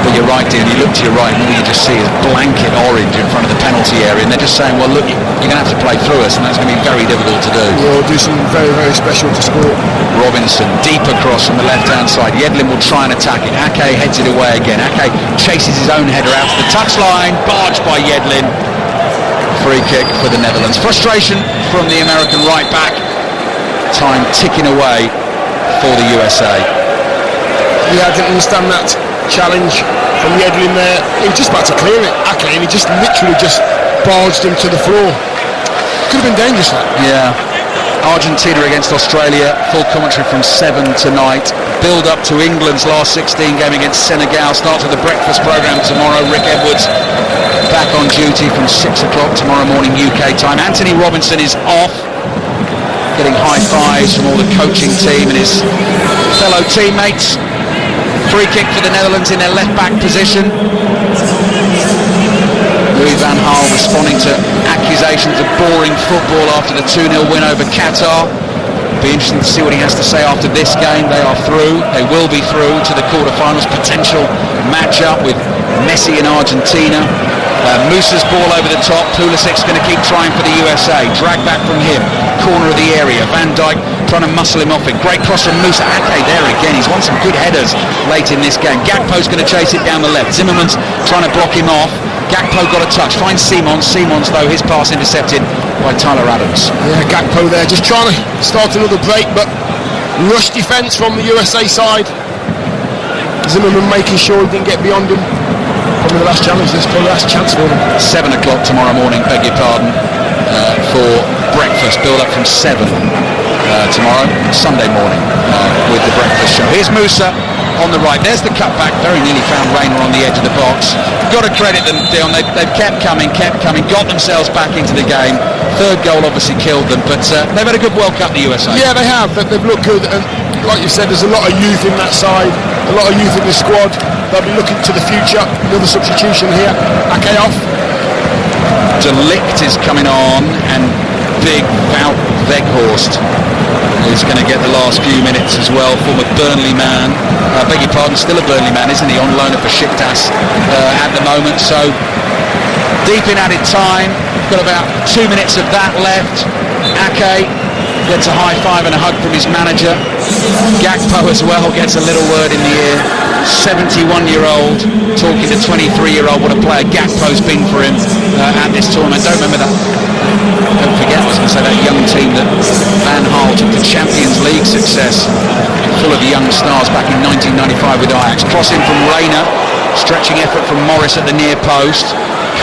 Speaker 1: But you're right, dear. You look to your right and all you just see is blanket orange in front of the penalty area. And they're just saying, well, look, you're going to have to play through us. And that's going to be very difficult to do.
Speaker 2: We'll do something very, very special to score.
Speaker 1: Robinson, deep across from the left-hand side. Yedlin will try and attack it. Ake heads it away again. Ake chases his own header out to the touchline. Barged by Yedlin. Free kick for the Netherlands. Frustration from the American right back. Time ticking away for the USA.
Speaker 2: Yeah, I didn't understand that challenge from Yedlin there. He was just about to clear it, Ake, and he just literally just barged him to the floor. Could have been dangerous, that.
Speaker 1: Yeah. Argentina against Australia, full commentary from 7 tonight. Build up to England's last 16 game against Senegal. Starts with the breakfast programme tomorrow. Rick Edwards back on duty from 6 o'clock tomorrow morning UK time. Anthony Robinson is off, getting high fives from all the coaching team and his fellow teammates. Free kick for the Netherlands in their left back position. Louis van Gaal responding to accusations of boring football after the 2-0 win over Qatar. Be interesting to see what he has to say after this game. They are through. They will be through to the quarterfinals. Potential match-up with Messi and Argentina. Musa's ball over the top. Pulisic's going to keep trying for the USA. Drag back from him. Corner of the area. Van Dijk trying to muscle him off it. Great cross from Musa. Ake there again. He's won some good headers late in this game. Gakpo's going to chase it down the left. Zimmerman's trying to block him off. Gakpo got a touch. Finds Simons. Simons, though, his pass intercepted by Tyler Adams.
Speaker 2: Yeah, Gakpo there just trying to start another break, but rush defence from the USA side. Zimmerman making sure he didn't get beyond him. Probably the last challenge, this probably the last chance for him.
Speaker 1: 7 o'clock tomorrow morning, beg your pardon, for breakfast. Build up from 7 tomorrow, Sunday morning, with the breakfast show. Here's Musa on the right. There's the cutback. Very nearly found Rayner on the edge of the box. Got to credit them, Dion. They've kept coming, got themselves back into the game. Third goal obviously killed them, but they've had a good World Cup, the USA.
Speaker 2: Yeah, they have. They've looked good, and like you said, there's a lot of youth in that side, a lot of youth in the squad. They'll be looking to the future. Another substitution here. Ake off.
Speaker 1: De Ligt is coming on, and big Wout Weghorst is going to get the last few minutes as well. Former Burnley man, beg your pardon, still a Burnley man, isn't he? On loan at Besiktas at the moment. So deep in added time, got about 2 minutes of that left. Ake gets a high five and a hug from his manager. Gakpo as well gets a little word in the ear. 71-year-old talking to 23-year-old. What a player Gakpo's been for him at this tournament. Don't remember that. Don't forget, I was going to say, that young team that Van Gaal took to Champions League success, full of young stars back in 1995 with Ajax. Crossing from Reina, stretching effort from Morris at the near post.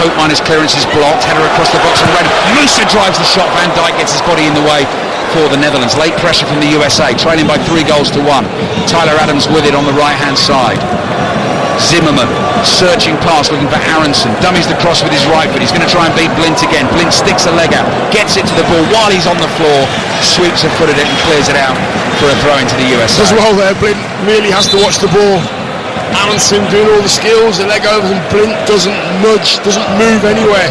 Speaker 1: Koopmeiners' clearance is blocked, header across the box from Reina. Musa drives the shot, Van Dijk gets his body in the way for the Netherlands. Late pressure from the USA, trailing by 3 goals to 1. Tyler Adams with it on the right hand side. Zimmerman searching pass, looking for Aronson, dummies the cross with his right foot. He's going to try and beat Blint again. Blint sticks a leg out, gets it to the ball while he's on the floor, sweeps a foot at it and clears it out for a throw into the USA.
Speaker 2: As well there, Blint really has to watch the ball. Aronson doing all the skills, the leg overs, and Blint doesn't nudge, doesn't move anywhere.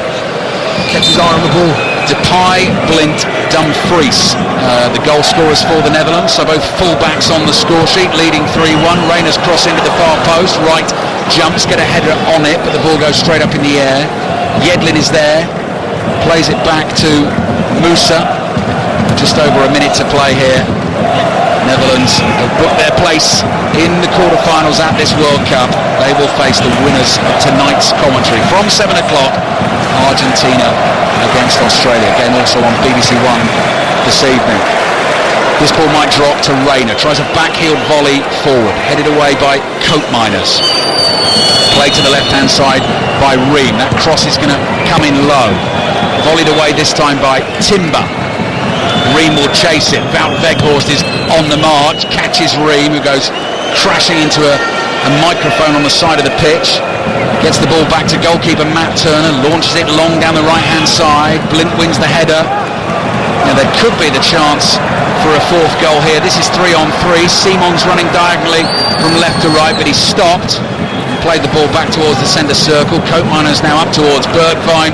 Speaker 2: Kept his eye on the ball.
Speaker 1: Depay, Blint, Dumfries, the goal scorers for the Netherlands. So both full-backs on the score sheet, leading 3-1. Reina's cross into the far post. Wright jumps, get a header on it, but the ball goes straight up in the air. Yedlin is there, plays it back to Musa. Just over a minute to play here. Netherlands have booked their place in the quarterfinals at this World Cup. They will face the winners of tonight's commentary from 7 o'clock. Argentina against Australia. Game also on BBC One this evening. This ball might drop to Reina. Tries a back-heeled volley forward. Headed away by Koopmeiners. Play to the left-hand side by Ream. That cross is going to come in low. Volleyed away this time by Timber. Ream will chase it. Wout Weghorst is on the march. Catches Ream, who goes crashing into a microphone on the side of the pitch. Gets the ball back to goalkeeper Matt Turner, launches it long down the right-hand side. Blint wins the header. Now there could be the chance for a 4th goal here. This is 3-on-3. Simon's running diagonally from left to right, but he's stopped. Played the ball back towards the centre circle. Koopmeiners now up towards Bergwijn.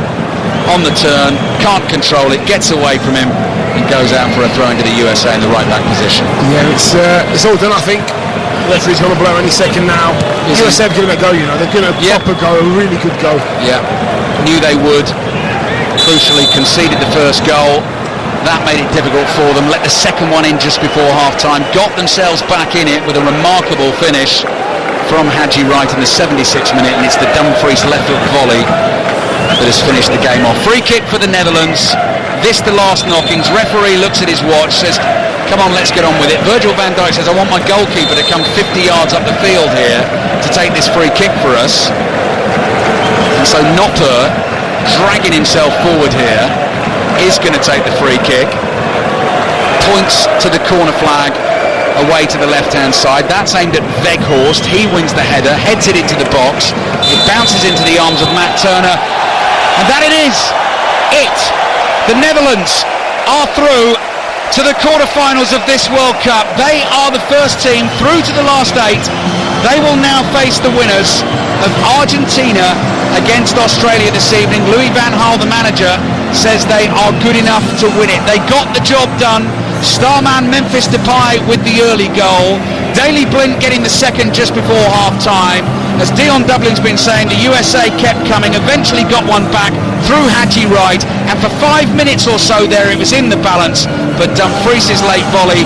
Speaker 1: On the turn, can't control it, gets away from him and goes out for a throw into the USA in the right-back position.
Speaker 2: Yeah, it's all done, I think. The referee's going to blow any second now. The USA are going to go, you know. They're going to proper go, a really good go.
Speaker 1: Yeah, knew they would. Crucially conceded the first goal. That made it difficult for them. Let the second one in just before half-time. Got themselves back in it with a remarkable finish from Haji Wright in the 76th minute, and it's the Dumfries left-foot volley that has finished the game off. Free kick for the Netherlands. This the last knockings. Referee looks at his watch, says, come on, let's get on with it. Virgil van Dijk says, I want my goalkeeper to come 50 yards up the field here to take this free kick for us. And so Nopper, dragging himself forward here, is going to take the free kick. Points to the corner flag away to the left-hand side. That's aimed at Weghorst. He wins the header, heads it into the box. It bounces into the arms of Matt Turner. And that it is. The Netherlands are through to the quarterfinals of this World Cup. They are the first team through to the last 8. They will now face the winners of Argentina against Australia this evening. Louis van Gaal, the manager, says they are good enough to win it. They got the job done. Starman Memphis Depay with the early goal. Daley Blind getting the second just before half-time. As Dion Dublin's been saying, the USA kept coming, eventually got one back through Haji Wright, and for 5 minutes or so there it was in the balance, but Dumfries' late volley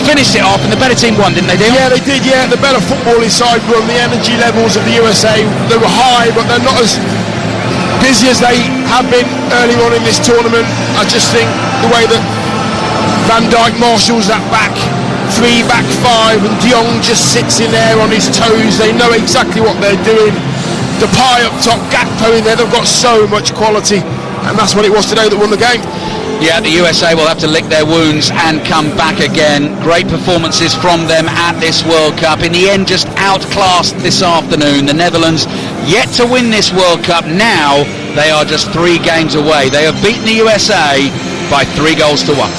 Speaker 1: finished it off, and the better team won, didn't they, Dion?
Speaker 2: Yeah, they did, yeah. The better footballing side won. The energy levels of the USA, they were high, but they're not as busy as they have been early on in this tournament. I just think the way that Van Dijk marshals that back 3, back 5, and De Jong just sits in there on his toes. They know exactly what they're doing. Depay up top, Gakpo in there. They've got so much quality, and that's what it was today that won the game.
Speaker 1: Yeah, the USA will have to lick their wounds and come back again. Great performances from them at this World Cup. In the end, just outclassed this afternoon. The Netherlands yet to win this World Cup. Now they are just 3 games away. They have beaten the USA by 3 goals to 1.